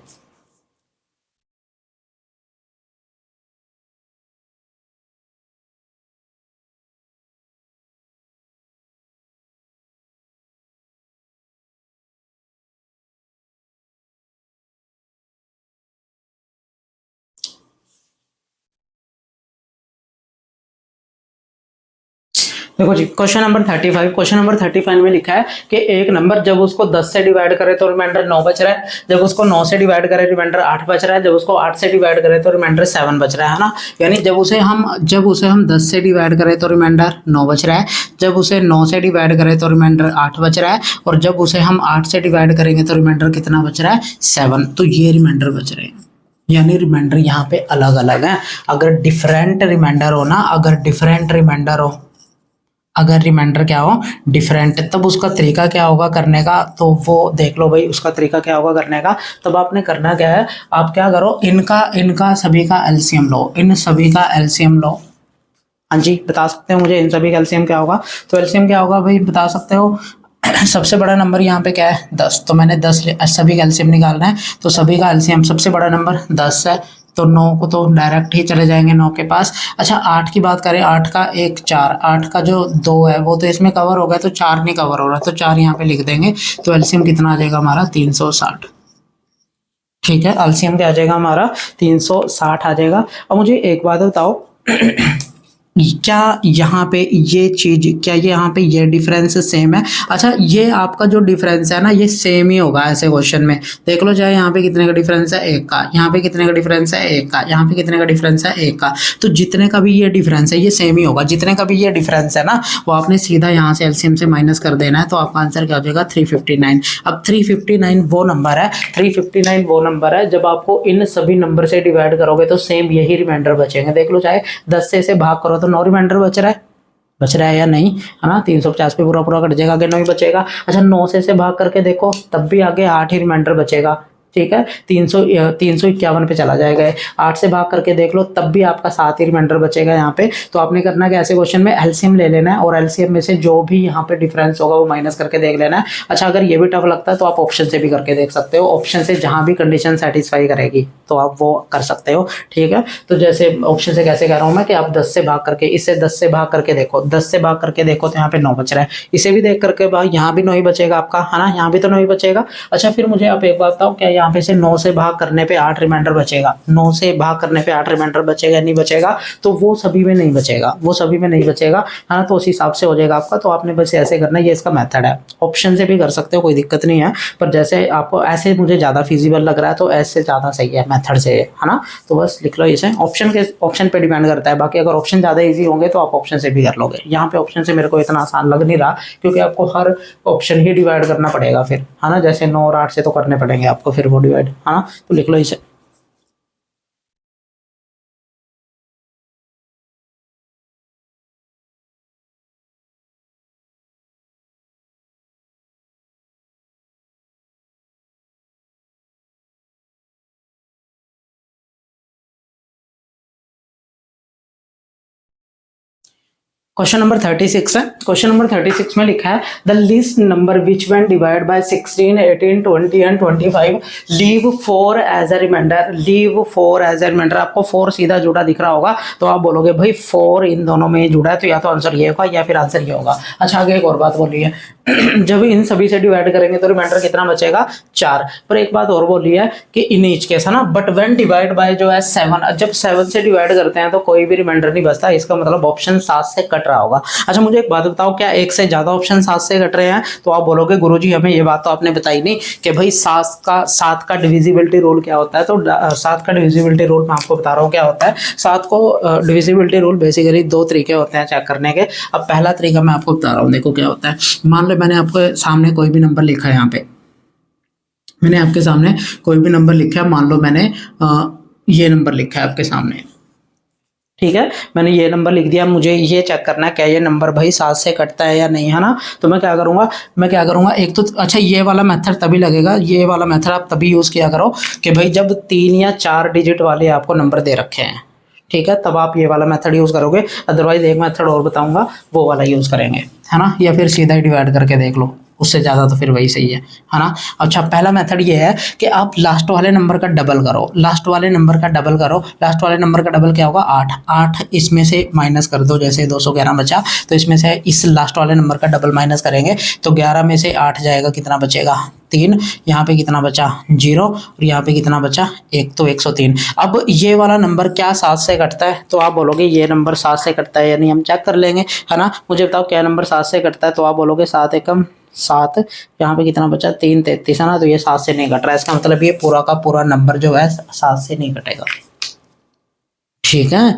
देखो जी, क्वेश्चन नंबर 35, क्वेश्चन नंबर 35 में लिखा है कि एक नंबर जब उसको 10 से डिवाइड करे तो रिमाइंडर 9 बच रहा है, जब उसको 9 से डिवाइड करे रिमाइंडर 8 बच रहा है, जब उसको 8 से डिवाइड करे तो रिमाइंडर 7 बच रहा है ना। यानी जब उसे हम 10 से डिवाइड करें तो रिमाइंडर 9 बच रहा है, जब उसे 9 से डिवाइड करें तो रिमाइंडर 8 बच रहा है, और जब उसे हम 8 से डिवाइड करेंगे तो रिमाइंडर कितना बच रहा है, 7। तो ये रिमाइंडर बच रहे हैं, यानी रिमाइंडर यहाँ पे अलग अलग है। अगर डिफरेंट रिमाइंडर हो ना, अगर डिफरेंट रिमाइंडर हो, अगर रिमाइंडर क्या हो डिफरेंट, तब उसका तरीका क्या होगा करने का, तो वो देख लो भाई उसका तरीका क्या होगा करने का। तब आपने करना क्या है, आप क्या करो, इनका इनका सभी का एलसीएम लो, इन सभी का एलसीएम लो। हाँ जी, बता सकते हो मुझे इन सभी का एलसीएम क्या होगा, तो एलसीएम क्या होगा भाई बता सकते हो। सबसे बड़ा नंबर यहाँ पे क्या है 10, तो मैंने 10 सभी का एलसीएम निकालना है, तो सभी का एलसीएम सबसे बड़ा नंबर 10 है, तो 9 को तो डायरेक्ट ही चले जाएंगे 9 के पास। अच्छा 8 की बात करें, 8 का 1 4, 8 का जो 2 है वो तो इसमें कवर हो गया, तो 4 नहीं कवर हो रहा, तो 4 यहाँ पे लिख देंगे, तो एलसीएम कितना आ जाएगा हमारा 360। ठीक है, एलसीएम क्या आ जाएगा हमारा 360 आ जाएगा। अब मुझे एक बात बताओ, क्या यहाँ पे ये चीज, क्या ये यहाँ पे ये डिफरेंस सेम है। अच्छा ये आपका जो डिफरेंस है ना ये सेम ही होगा ऐसे क्वेश्चन में, देख लो चाहे यहाँ पे कितने का डिफरेंस है 1 का, यहाँ पे कितने का डिफरेंस है 1 का, यहाँ पे कितने का डिफरेंस है 1 का, तो जितने का भी ये डिफरेंस है ये सेम ही होगा, जितने का भी ये डिफरेंस है ना वो आपने सीधा यहाँ से एलसीएम से माइनस कर देना है, तो आपका आंसर क्या हो जाएगा 359। अब 359 वो नंबर है, 359 वो नंबर है जब आपको इन सभी नंबर से डिवाइड करोगे तो सेम यही रिमाइंडर बचेंगे। देख लो चाहे 10 से इसे भाग करो तो 9 रिमाइंडर बच रहा है, बच रहा है या नहीं, है ना। 350 पे पूरा पूरा कट जाएगा, आगे 9 ही बचेगा। अच्छा 9 से भाग करके देखो तब भी आगे 8 ही रिमाइंडर बचेगा, ठीक है। 351 पे चला जाएगा। 8 से भाग करके देख लो तब भी आपका 7 ही रिमाइंडर बचेगा यहाँ पे। तो आपने करना है कि ऐसे क्वेश्चन में एलसीएम ले लेना है और एलसीएम में से जो भी यहाँ पे डिफरेंस होगा वो माइनस करके देख लेना है। अच्छा अगर ये भी टफ लगता है तो आप ऑप्शन से भी करके देख सकते हो, ऑप्शन से जहां भी कंडीशन सेटिस्फाई करेगी तो आप वो कर सकते हो, ठीक है। तो जैसे ऑप्शन से कैसे कह रहा हूँ मैं कि आप 10 से भाग करके, इससे 10 से भाग करके देखो, 10 से भाग करके देखो तो यहाँ पे 9 बच रहा है, इसे भी देख करके भाग यहाँ भी 9 ही बचेगा आपका, है ना, यहाँ भी तो 9 ही बचेगा। अच्छा फिर मुझे आप एक बात बताओ, क्या यहाँ पे से 9 से भाग करने पे 8 रिमाइंडर बचेगा, 9 से भाग करने पे 8 रिमाइंडर बचेगा नहीं बचेगा, तो वो सभी में नहीं बचेगा, वो सभी में नहीं बचेगा, है ना। तो उस हिसाब से हो जाएगा आपका। तो आपने बस ऐसे करना, ये इसका मेथड है। ऑप्शन से भी कर सकते हो, कोई दिक्कत नहीं है, पर जैसे आपको ऐसे मुझे ज़्यादा फिजिबल लग रहा है तो ऐसे ज़्यादा सही है मेथड से, है ना। तो बस लिख लो इसे, ऑप्शन पे डिपेंड करता है। बाकी अगर ऑप्शन ज़्यादा ईजी होंगे तो आप ऑप्शन से भी कर लोगे। यहाँ पे ऑप्शन से मेरे को इतना आसान लग नहीं रहा, क्योंकि आपको हर ऑप्शन ही डिवाइड करना पड़ेगा फिर, है ना। जैसे 9 और 8 से तो करने पड़ेंगे आपको फिर वो डिवाइड, है ना। तो लिख लो इसे। क्वेश्चन नंबर 36 है। क्वेश्चन नंबर 36 में लिखा है the least number which when divide by 16, 18, 20 and 25 leave 4 as a reminder, leave 4 as a reminder. आपको 4 सीधा जुड़ा दिख रहा होगा तो आप बोलोगे भाई 4 इन दोनों में जुड़ा है, तो या तो आंसर ये होगा या फिर आंसर ये होगा। अच्छा आगे एक और बात बोली है जब इन सभी से डिवाइड करेंगे तो रिमाइंडर कितना बचेगा, 4। पर एक बात और बोली है कि इन ईच केस, है ना, बट व्हेन डिवाइड बाय जो है 7, जब 7 से डिवाइड करते हैं तो कोई भी रिमाइंडर नहीं बचता। इसका मतलब ऑप्शन 7 से कट रहा होगा। अच्छा मुझे एक बात बताओ, क्या एक से ज्यादा ऑप्शन 7 से कट रहे हैं? तो आप बोलोगे गुरुजी हमें ये बात तो आपने बताई नहीं कि भाई 7 का डिविजिबिलिटी रूल क्या होता है। तो 7 का डिविजिबिलिटी रूल मैं आपको बता रहा हूँ क्या होता है। 7 को डिविजिबिलिटी रूल बेसिकली 2 तरीके होते हैं चेक करने के। अब पहला तरीका मैं आपको बता रहा हूँ, देखो क्या होता है। मान लो मैंने आपके सामने कोई भी नंबर लिखा है, यहाँ पे मैंने आपके सामने कोई भी नंबर लिखा है, मान लो मैंने ये नंबर लिखा है आपके सामने, ठीक है। मैंने ये नंबर लिख दिया, मुझे ये चेक करना है क्या ये नंबर भाई 7 से कटता है या नहीं, है ना। तो मैं क्या करूँगा एक तो अच्छा ये वाला मेथड तभी लगेगा, ये वाला मेथड आप तभी यूज़ किया करो कि भाई जब 3 या 4 डिजिट वाले आपको नंबर दे रखे हैं, ठीक है, तब आप ये वाला मेथड यूज़ करोगे। अदरवाइज एक मेथड और बताऊंगा वो वाला यूज़ करेंगे, है ना, या फिर सीधा ही डिवाइड करके देख लो, उससे ज़्यादा तो फिर वही सही है ना। अच्छा पहला मेथड ये है कि आप लास्ट वाले नंबर का डबल करो, लास्ट वाले नंबर का डबल करो। लास्ट वाले नंबर का डबल क्या होगा, 8। 8 इसमें से माइनस कर दो, जैसे 211 बचा तो इसमें से इस लास्ट वाले नंबर का डबल माइनस करेंगे तो 11 में से 8 जाएगा, कितना बचेगा, 3। यहाँ पे कितना बचा, 0, और यहाँ पे कितना बचा, 1, तो 103। अब ये वाला नंबर क्या 7 से कटता है? तो आप बोलोगे ये नंबर 7 से कटता है या नहीं, हम चेक कर लेंगे, है ना। मुझे बताओ क्या नंबर 7 से कटता है? तो आप बोलोगे 7 एकम 7, यहाँ पे कितना बचा, 3, 33, है ना। तो ये 7 से नहीं कट रहा है, इसका मतलब ये पूरा का पूरा नंबर जो है 7 से नहीं कटेगा, ठीक है।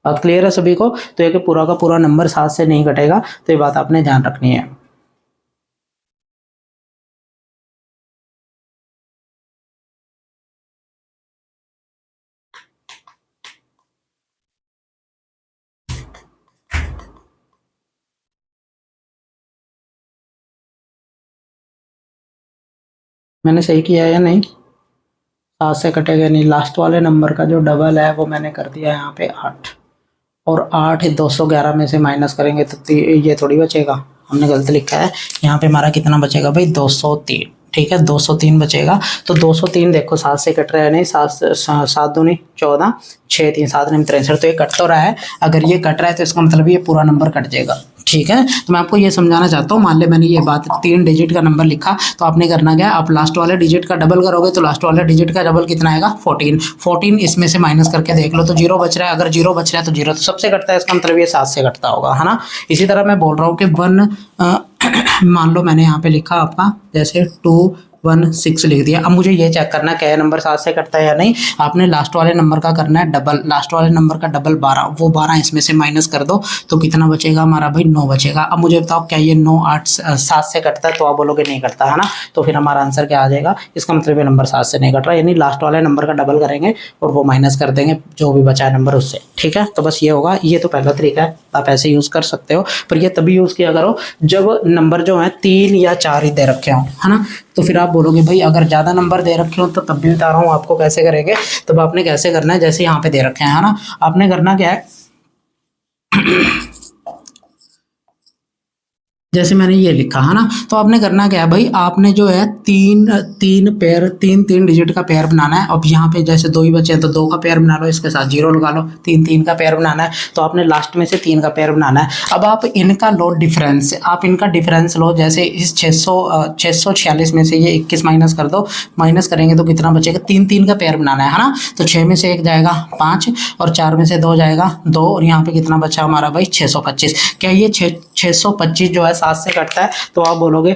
बात क्लियर है सभी को? तो ये कि पूरा का पूरा नंबर 7 से नहीं कटेगा, तो ये बात आपने ध्यान रखनी है। मैंने सही किया है या नहीं? 7 से कटेगा नहीं, लास्ट वाले नंबर का जो डबल है वो मैंने कर दिया यहाँ पे 8, और 8 211 में से माइनस करेंगे तो ये थोड़ी बचेगा, हमने गलत लिखा है। यहाँ पे हमारा कितना बचेगा भाई, 203, ठीक है, 203 बचेगा। तो 203 देखो 7 से कट रहा है नहीं, 7 दूनी 14, 6 3 7 9 63, तो ये कट तो रहा है। अगर ये कट रहा है तो इसका मतलब ये पूरा नंबर कट जाएगा, ठीक है। तो मैं आपको ये समझाना चाहता हूँ, मान ले मैंने ये बात 3 डिजिट का नंबर लिखा, तो आपने करना क्या, आप लास्ट वाले डिजिट का डबल करोगे तो लास्ट वाले डिजिट का डबल कितना आएगा, 14। 14 इसमें से माइनस करके देख लो तो 0 बच रहा है। अगर 0 बच रहा है तो 0 तो सबसे कटता है, इसका मतलब ये 7 से कटता होगा, है ना। इसी तरह मैं बोल रहा हूँ कि 1 मान लो मैंने यहाँ पे लिखा आपका जैसे 2 16 लिख दिया। अब मुझे ये चेक करना है क्या नंबर 7 से कटता है या नहीं। आपने लास्ट वाले नंबर का करना है डबल, लास्ट वाले नंबर का डबल 12, वो 12 इसमें से माइनस कर दो तो कितना बचेगा हमारा भाई 9 बचेगा। अब मुझे बताओ क्या ये 9 8 7 से कटता है, तो आप बोलोगे नहीं कटता है ना, तो फिर हमारा आंसर क्या आ जाएगा, इसका मतलब ये नंबर 7 से नहीं कट रहा, यानी लास्ट वाले नंबर का डबल करेंगे और वो माइनस कर देंगे जो भी बचा है नंबर उससे। ठीक है, तो बस ये होगा। ये तो पहला तरीका है, आप ऐसे यूज कर सकते हो, पर ये तभी यूज किया करो जब नंबर जो है 3 या 4 ही दे रखे हो, है ना। तो फिर आप बोलोगे भाई अगर ज़्यादा नंबर दे रखे हो तो तब भी बता रहा हूँ आपको कैसे करेंगे। तब आपने कैसे करना है, जैसे यहाँ पे दे रखे हैं, है ना, आपने करना क्या है जैसे मैंने ये लिखा है ना, तो आपने करना क्या है भाई, आपने जो है तीन तीन पेयर, तीन तीन डिजिट का पेयर बनाना है। अब यहाँ पे जैसे 2 ही बचे हैं तो 2 का पेयर बना लो, इसके साथ 0 लगा लो। 3 3 का पेयर बनाना है तो आपने लास्ट में से 3 का पेयर बनाना है। अब आप इनका लो डिफरेंस, आप इनका डिफरेंस लो, जैसे इस 646 में से ये 21 माइनस कर दो, माइनस करेंगे तो कितना बचेगा, 3 3 का पेयर बनाना है ना। तो 6 में से 1 जाएगा 5 और 4 में से 2 जाएगा 2 और यहाँ पे कितना बचा हमारा भाई 625। क्या ये 625 जो है 7 से कटता है, तो आप बोलोगे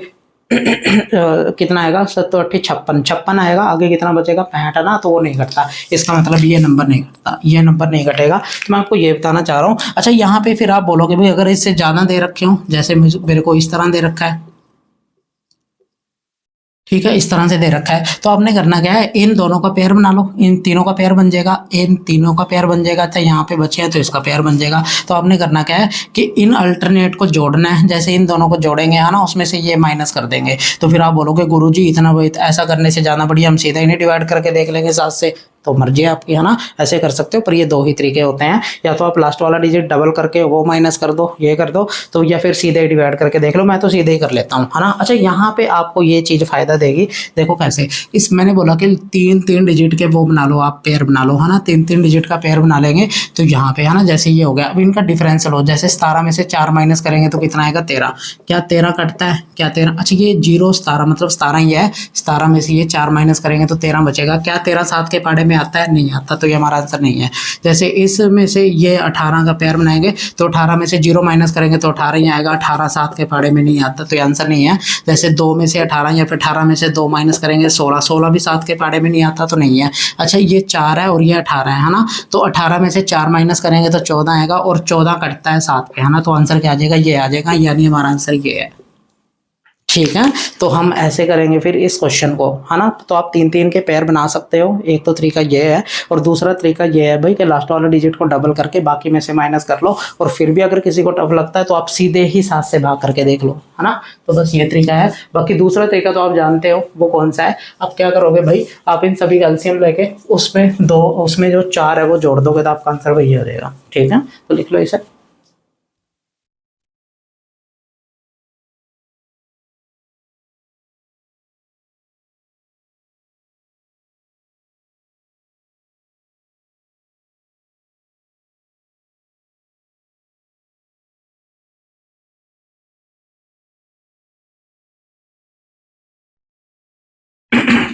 कितना आएगा, 7 8 56 56 आएगा, आगे कितना बचेगा 65 ना, तो वो नहीं कटता। इसका मतलब ये नंबर नहीं कटता, ये नंबर नहीं कटेगा। तो मैं आपको ये बताना चाह रहा हूँ। अच्छा यहाँ पे फिर आप बोलोगे भाई अगर इससे ज़्यादा दे रखे हो, जैसे मेरे को इस तरह दे रखा है, ठीक है, इस तरह से दे रखा है, तो आपने करना क्या है, इन दोनों का पेयर बना लो, इन तीनों का पेयर बन जाएगा, इन तीनों का पेयर बन जाएगा। अच्छा यहाँ पे बचे हैं तो इसका पेयर बन जाएगा। तो आपने करना क्या है कि इन अल्टरनेट को जोड़ना है, जैसे इन दोनों को जोड़ेंगे है ना, उसमें से ये माइनस कर देंगे। तो फिर आप बोलोगे गुरुजी इतना ऐसा करने से ज़्यादा बढ़िया हम सीधा इन्हें डिवाइड करके देख लेंगे 7 से। तो मर्जी है आपकी, है ना, ऐसे कर सकते हो, पर ये 2 ही तरीके होते हैं, या तो आप लास्ट वाला डिजिट डबल करके वो माइनस कर दो, ये कर दो, तो या फिर सीधे डिवाइड करके देख लो। मैं तो सीधे ही कर लेता हूँ, है ना। अच्छा यहाँ पे आपको ये चीज़ फ़ायदा देगी, देखो कैसे, इस मैंने बोला कि 3 3 डिजिट के वो बना लो, आप पेयर बना लो, है ना, 3 3 डिजिट का पेयर बना लेंगे। तो यहाँ पे है ना, जैसे ये हो गया, अब इनका डिफरेंस लो, जैसे 17 में से 4 माइनस करेंगे तो कितना आएगा 13। क्या 13 कटता है, क्या 13, अच्छा ये 0 17 मतलब 17 ही है, 17 में से ये 4 माइनस करेंगे तो 13 बचेगा। क्या 13 7 के पाड़े में आता है, नहीं आता, तो ये हमारा आंसर नहीं है। जैसे इसमें से ये 18 का पेयर बनाएंगे तो 18 में से 0 माइनस करेंगे तो 18 ही आएगा, 18 7 के पाड़े में नहीं आता, तो ये आंसर नहीं है। जैसे 2 में से 18 या फिर 18 में से 2 माइनस करेंगे 16, 16 भी 7 के पाड़े में नहीं आता, तो नहीं है। अच्छा ये 4 है और ये 18 है ना, तो 18 में से 4 माइनस करेंगे तो 14 आएगा और 14 कटता है 7 पे, है ना, तो आंसर क्या आ जाएगा, ये आ जाएगा, यानी हमारा आंसर ये है। ठीक है, तो हम ऐसे करेंगे फिर इस क्वेश्चन को, है ना। तो आप 3 3 के पेयर बना सकते हो, एक तो तरीका ये है, और दूसरा तरीका ये है भाई कि लास्ट वाला डिजिट को डबल करके बाकी में से माइनस कर लो, और फिर भी अगर किसी को टफ लगता है तो आप सीधे ही 7 से भाग करके देख लो, है ना। तो बस ये तरीका है। बाकी दूसरा तरीका तो आप जानते हो वो कौन सा है। आप क्या करोगे भाई, आप इन सभी का एलसीएम लेके उसमें जो 4 है वो जोड़ दोगे तो आपका आंसर वही हो जाएगा। ठीक है, तो लिख लो इसे।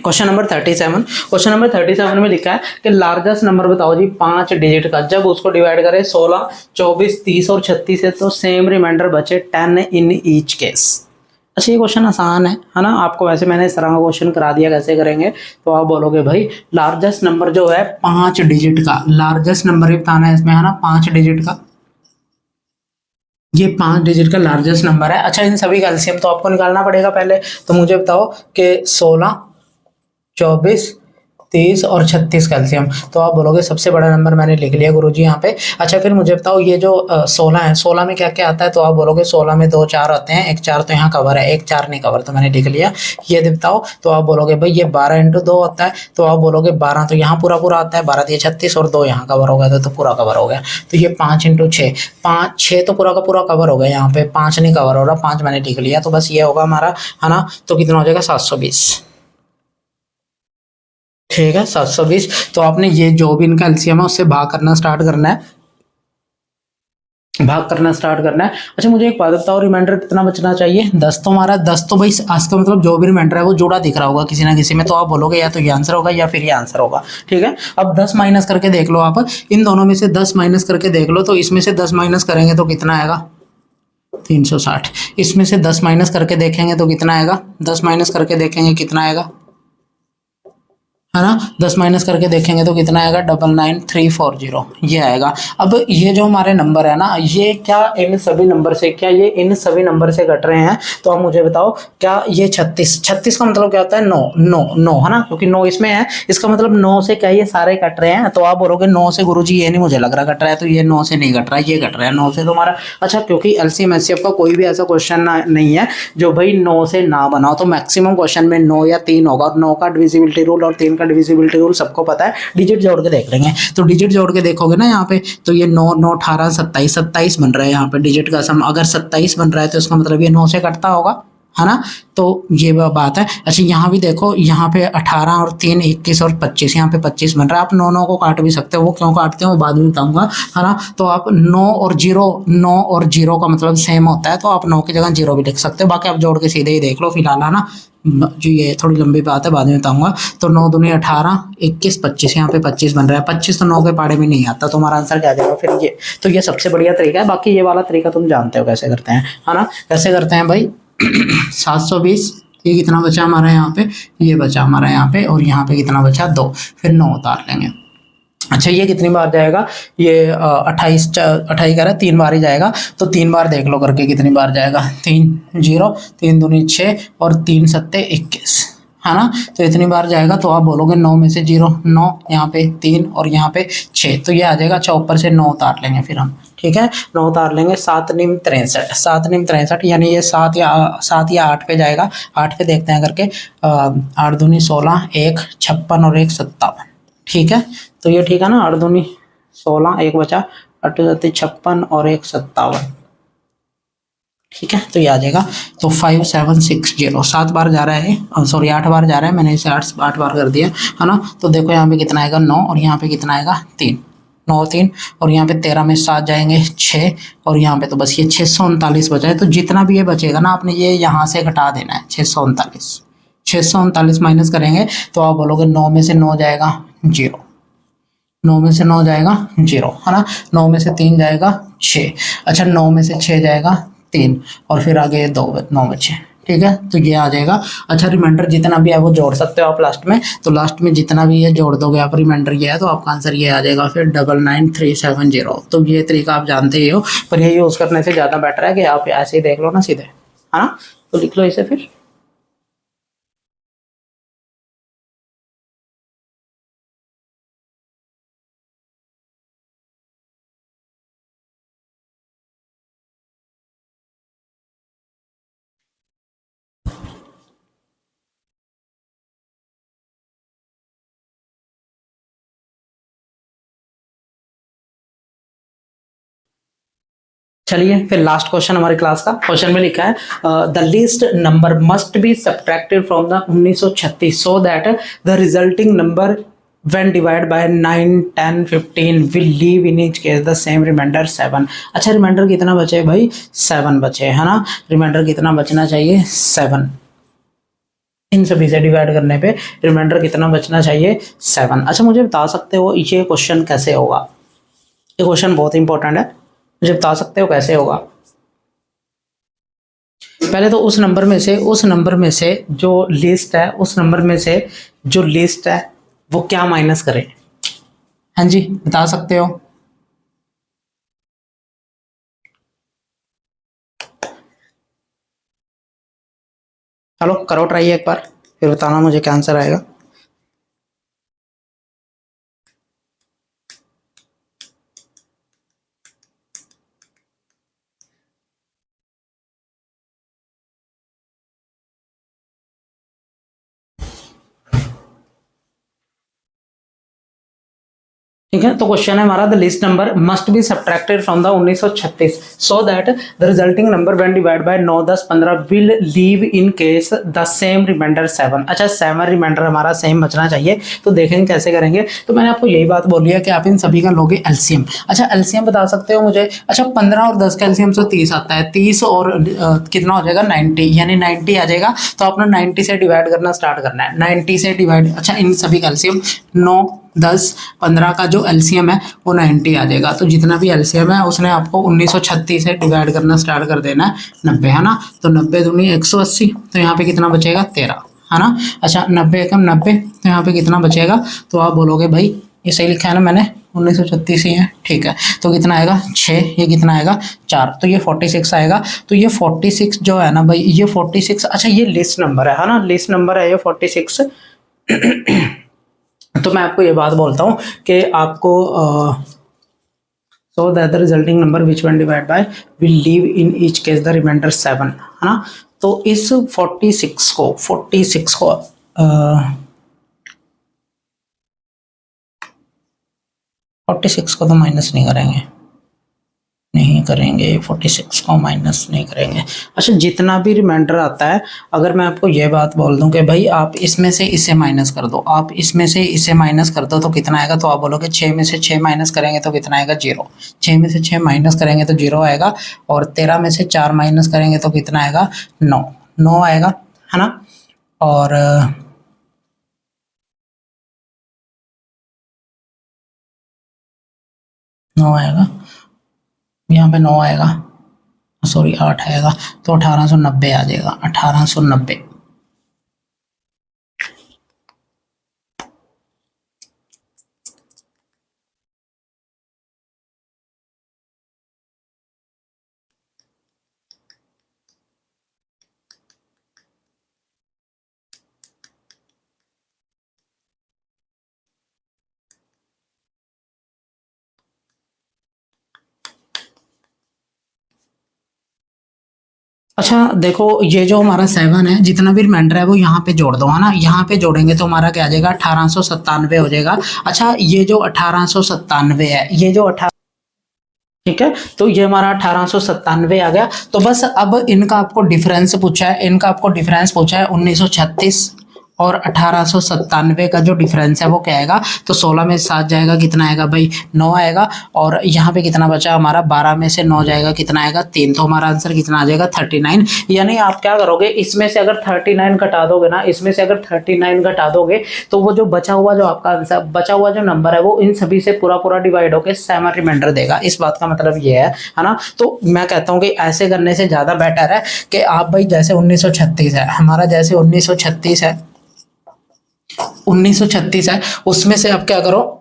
क्वेश्चन नंबर 37, क्वेश्चन नंबर 37 में लिखा है कि लार्जेस्ट नंबर बताओ जी 5 डिजिट का, जब उसको डिवाइड करें 16 24 30 और 36 से तो सेम रिमाइंडर बचे 10 इन ईच केस। अच्छा ये क्वेश्चन आसान है ना, आपको वैसे मैंने इस तरह का क्वेश्चन करा दिया, कैसे करेंगे। तो आप बोलोगे भाई लार्जेस्ट नंबर जो है 5 डिजिट का, लार्जेस्ट नंबर ही बताना है इसमें, है ना, 5 डिजिट का, ये 5 डिजिट का लार्जेस्ट नंबर है। अच्छा इन सभी का एलसीएम तो आपको निकालना पड़ेगा पहले। तो मुझे बताओ कि 16 24 30 और 36 कैल्शियम, तो आप बोलोगे सबसे बड़ा नंबर मैंने लिख लिया गुरुजी यहाँ पे। अच्छा फिर मुझे बताओ ये जो 16 है, 16 में क्या क्या आता है, तो आप बोलोगे 16 में 2 4 आते हैं, एक 4 तो यहाँ कवर है, एक 4 नहीं कवर, तो मैंने लिख लिया। ये बताओ, तो आप बोलोगे भाई ये 12 इंटू 2 आता है, तो आप बोलोगे 12 तो यहाँ पूरा पूरा आता है, 12 दिए 36 और 2 यहाँ कवर हो गया, तो पूरा कवर हो गया। तो ये 5 इंटू 6, 5 6 तो पूरा का पूरा कवर हो गया, यहाँ पे 5 नहीं कवर हो रहा, 5 मैंने लिख लिया। तो बस ये होगा हमारा, है ना, तो कितना हो जाएगा 720। ठीक है 720। तो आपने ये जो भी इनका एलसीएम है उससे भाग करना स्टार्ट करना है, भाग करना स्टार्ट करना है। अच्छा मुझे एक बात बताओ, रिमाइंडर कितना बचना चाहिए, 10। तो हमारा 10 तो भाई आज का मतलब जो भी रिमाइंडर है वो जुड़ा दिख रहा होगा किसी ना किसी में, तो आप बोलोगे या तो ये आंसर होगा या फिर ये आंसर होगा। ठीक है, अब 10 माइनस करके देख लो, आप इन दोनों में से 10 माइनस करके देख लो, तो इसमें से 10 माइनस करेंगे तो कितना आएगा, 360। इसमें से 10 माइनस करके देखेंगे तो कितना आएगा, 10 माइनस करके देखेंगे कितना आएगा, है ना। 10 माइनस करके देखेंगे तो कितना आएगा, 99340 ये आएगा। अब ये जो हमारे नंबर है ना, ये क्या इन सभी नंबर से, क्या ये इन सभी नंबर से घट रहे हैं? तो आप मुझे बताओ, क्या ये 36 का मतलब क्या होता है, 9 9 9, है ना, क्योंकि 9 इसमें है, इसका मतलब 9 से क्या ये सारे कट रहे हैं? तो आप बोलोगे 9 से गुरुजी ये नहीं मुझे लग रहा कट रहा है, तो ये 9 से नहीं कट रहा है, ये कट रहा है 9 से तुम्हारा। अच्छा, क्योंकि एलसीएम एचसीएफ का कोई भी ऐसा क्वेश्चन नहीं है जो भाई 9 से ना बनाओ, तो मैक्सिमम क्वेश्चन में 9 या 3 होगा, और 9 का डिविजिबिलिटी रूल और 3 का डिविजिबिलिटी रूल सबको पता है। डिजिट जोड़ के देख लेंगे, तो डिजिट जोड़ के देखोगे ना यहाँ पे, तो ये 9 9 18 27 27 बन रहा है यहाँ पे डिजिट का सम। अगर 27 बन रहा है तो इसका मतलब ये 9 से कटता होगा, है ना। तो ये बात है। अच्छा, यहाँ भी देखो, यहाँ पे 18 और 3 21 और 25, यहाँ पे 25 बन रहा है। आप 9 9 को काट भी सकते हो, वो क्यों काटते हैं वो बाद में बताऊंगा, है ना। तो आप 9 और 0 का मतलब सेम होता है, तो आप 9 की जगह 0 भी लिख सकते हो। बाकी आप जोड़ के सीधे ही देख लो फिलहाल, है ना। जो ये थोड़ी लंबी बात है, बाद में बताऊंगा। तो 9 दूनी 18 21 25, यहाँ पे 25 बन रहा है। 25 तो 9 के पाड़े में नहीं आता, तो हमारा आंसर क्या आ जाएगा फिर ये। तो ये सबसे बढ़िया तरीका है। बाकी ये वाला तरीका तुम जानते हो कैसे करते हैं, है ना। कैसे करते हैं भाई, 720, ये कितना बचा हमारा यहाँ पे, ये बचा हमारा यहाँ पे, और यहाँ पे कितना बचा 2, फिर 9 उतार लेंगे। अच्छा, ये कितनी बार जाएगा, ये 28 28 कह रहा है 3 बार ही जाएगा, तो 3 बार देख लो करके कितनी बार जाएगा, 3 0 3 दूनी 6 और 3 सत्ते 21, है ना। तो इतनी बार जाएगा, तो आप बोलोगे 9 में से 0 9, यहाँ पे 3 और यहाँ पे 6, तो ये आ जाएगा। अच्छा, ऊपर से 9 उतार लेंगे फिर हम, ठीक है, 9 उतार लेंगे। 7 निम 63, 7 निम 63, यानी ये 7 या 8 पे जाएगा। 8 पे देखते हैं करके, 8 दूनी 16, 1 56 और 1 57, ठीक है। तो ये ठीक है ना, 8 दूनी 16, 1 बचा, 8 56 और 1 57, ठीक है। तो ये आ जाएगा। तो 5760, 7 बार जा रहा है, सॉरी 8 बार जा रहा है, मैंने इसे 8 बार कर दिया, है ना। तो देखो यहाँ पे कितना आएगा 9, और यहाँ पे कितना आएगा 3, 9 3, और यहाँ पे 13 में 7 जाएंगे 6, और यहाँ पे तो बस ये 639 बचा है। तो जितना भी ये बचेगा ना, आपने ये यहाँ से घटा देना है, 639 माइनस करेंगे, तो आप बोलोगे 9 में से 9 जाएगा 0, 9 में से 9 जाएगा 0, है ना। 9 में से 3 जाएगा 6, अच्छा 9 में से 6 जाएगा 3, और फिर आगे 9 बचे, ठीक है। तो ये आ जाएगा। अच्छा, रिमाइंडर जितना भी है वो जोड़ सकते हो आप लास्ट में, तो लास्ट में जितना भी है जोड़ दोगे आप, रिमाइंडर ये है, तो आपका आंसर ये आ जाएगा फिर 99370। तो ये तरीका आप जानते ही हो, पर ये यूज़ करने से ज़्यादा बेटर है कि आप ऐसे ही देख लो ना सीधे, है ना। तो लिख लो इसे फिर। चलिए फिर लास्ट क्वेश्चन हमारी क्लास का। क्वेश्चन में लिखा है the least number must be subtracted from the 1936 so that the resulting number when divided by 9 10 15 will leave in each case the same remainder 7। अच्छा, रिमाइंडर कितना बचे भाई, 7 बचे, है ना। रिमाइंडर कितना बचना चाहिए, 7। इन सभी से डिवाइड करने पे रिमाइंडर कितना बचना चाहिए, 7। अच्छा, मुझे बता सकते हो ये क्वेश्चन कैसे होगा? ये क्वेश्चन बहुत इंपॉर्टेंट है, मुझे बता सकते हो कैसे होगा? पहले तो उस नंबर में से जो लिस्ट है, उस नंबर में से जो लिस्ट है वो क्या माइनस करें? हाँ जी, बता सकते हो। चलो करो ट्राई एक बार, फिर बताना मुझे क्या आंसर आएगा। ठीक है, तो क्वेश्चन है हमारा the least number must be subtracted from the 1936 so that the resulting number when divide by 9 10 15 will leave in case the same reminder 7। अच्छा, 7 रिमाइंडर हमारा सेम बचना चाहिए, तो देखेंगे कैसे करेंगे। तो मैंने आपको यही बात बोली है कि आप इन सभी का लोगे एलसीएम। अच्छा, एलसीएम बता सकते हो मुझे? अच्छा, 15 और 10 का एलसीएम से 30 आता है, 30 और कितना हो जाएगा 90, यानी 90 आ जाएगा। तो आपने 90 से डिवाइड करना स्टार्ट करना है, 90 से डिवाइड। अच्छा, इन सभी का एलसीएम 9 10 15 का जो एलसीएम है वो 90 आ जाएगा। तो जितना भी एलसीएम है उसने आपको 1936 से डिवाइड करना स्टार्ट कर देना है 90, है ना। तो 90 दूनी 180, तो यहाँ पे कितना बचेगा 13, है ना। अच्छा 90 एकम 90, तो यहाँ पे कितना बचेगा, तो आप बोलोगे भाई ये सही लिखा है ना मैंने, 1936 ही है, ठीक है। तो कितना आएगा 6, ये कितना आएगा 4, तो ये 46 आएगा। तो ये 46 जो है ना भाई, ये 46, अच्छा ये लिस्ट नंबर है ना, लिस्ट नंबर है ये 46। तो मैं आपको ये बात बोलता हूँ कि आपको so that the resulting number which when divide by will leave in each case the reminder 7, है ना। तो इस 46 को 46 को तो माइनस नहीं करेंगे, 46 को माइनस नहीं करेंगे। अच्छा जितना भी रिमाइंडर आता है, अगर मैं आपको ये बात बोल दूं कि भाई आप इसमें से इसे माइनस कर दो, आप इसमें से इसे माइनस कर दो, तो कितना आएगा, तो आप बोलोगे 6 में से 6 माइनस करेंगे तो कितना आएगा 0, 6 में से 6 माइनस करेंगे तो 0 आएगा, और 13 में से 4 माइनस करेंगे तो कितना आएगा 9 आएगा, है ना। और 9 आएगा, यहाँ पे 9 आएगा, सॉरी 8 आएगा, तो 1890 आ जाएगा, 1890। अच्छा देखो ये जो हमारा 7 है, जितना भी रिमाइंडर है वो यहाँ पे जोड़ दो, है ना। यहाँ पे जोड़ेंगे तो हमारा क्या आ जाएगा 1897 हो जाएगा। अच्छा ये जो 1897 है, ये जो 18, ठीक है, तो ये हमारा 1897 आ गया। तो बस अब इनका आपको डिफरेंस पूछा है, 1936 और 1897 का जो डिफरेंस है वो क्या आएगा, तो 16 में 7 जाएगा, कितना आएगा भाई 9 आएगा, और यहाँ पे कितना बचा हमारा 12 में से 9 जाएगा, कितना आएगा 3, तो हमारा आंसर कितना आ जाएगा 39। यानी आप क्या करोगे, इसमें से अगर 39 घटा दोगे ना, इसमें से अगर 39 घटा दोगे तो वो जो बचा हुआ जो आपका आंसर, बचा हुआ जो नंबर है वो इन सभी से पूरा पूरा डिवाइड होकर 7 रिमाइंडर देगा। इस बात का मतलब ये है ना। तो मैं कहता हूँ कि ऐसे करने से ज्यादा बेटर है कि आप भाई जैसे 1936 है हमारा, जैसे 1936 है, 1936 है, उसमें से आप क्या करो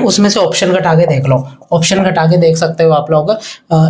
उसमें से ऑप्शन घटा के देख लो, ऑप्शन घटा के देख सकते हो आप लोग।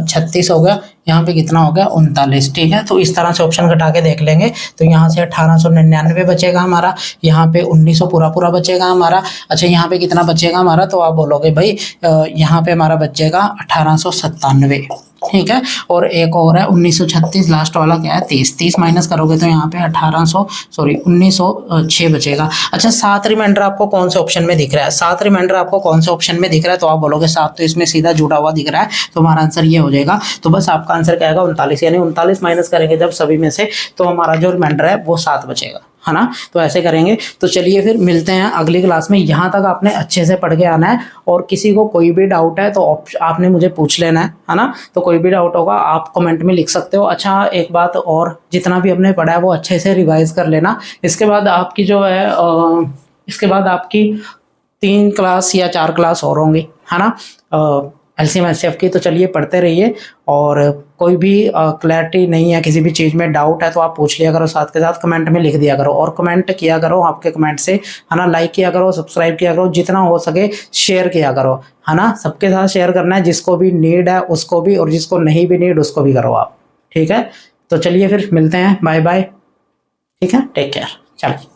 36 हो गया, यहाँ पे कितना हो गया 39, ठीक है। तो इस तरह से ऑप्शन घटा के देख लेंगे, तो यहाँ से 1899 बचेगा हमारा, यहाँ पे 1900 पूरा पूरा बचेगा हमारा। अच्छा यहाँ पे कितना बचेगा हमारा, तो आप बोलोगे भाई यहाँ पे हमारा बचेगा 1897, ठीक है। और एक और है 1936, लास्ट वाला क्या है 30 माइनस करोगे तो यहाँ पे 1906 बचेगा। अच्छा 7 रिमाइंडर आपको कौन से ऑप्शन में दिख रहा है, 7 रिमाइंडर आपको कौन से ऑप्शन में दिख रहा है, तो आप बोलोगे 7 तो इसमें सीधा जुड़ा हुआ दिख रहा है, तो हमारा आंसर ये हो जाएगा। तो बस आपका आंसर क्या आएगा 39, यानी 39 माइनस करेंगे जब सभी में से, तो हमारा जो रिमाइंडर है वो 7 बचेगा, है ना। तो ऐसे करेंगे। तो चलिए फिर मिलते हैं अगली क्लास में। यहाँ तक आपने अच्छे से पढ़ के आना है, और किसी को कोई भी डाउट है तो आपने मुझे पूछ लेना है ना। तो कोई भी डाउट होगा आप कमेंट में लिख सकते हो। अच्छा एक बात और, जितना भी हमने पढ़ा है वो अच्छे से रिवाइज कर लेना। इसके बाद आपकी जो है इसके बाद आपकी 3 क्लास या 4 क्लास और होंगी, है ना, एलसीएम एचसीएफ की। तो चलिए पढ़ते रहिए, और कोई भी क्लैरिटी नहीं है किसी भी चीज़ में, डाउट है तो आप पूछ लिया करो, साथ के साथ कमेंट में लिख दिया करो, और कमेंट किया करो आपके कमेंट से, है ना। लाइक किया करो, सब्सक्राइब किया करो, जितना हो सके शेयर किया करो, है ना। सबके साथ शेयर करना है, जिसको भी नीड है उसको भी, और जिसको नहीं भी नीड उसको भी करो आप, ठीक है। तो चलिए फिर मिलते हैं, बाय बाय, ठीक है, टेक केयर, चलो।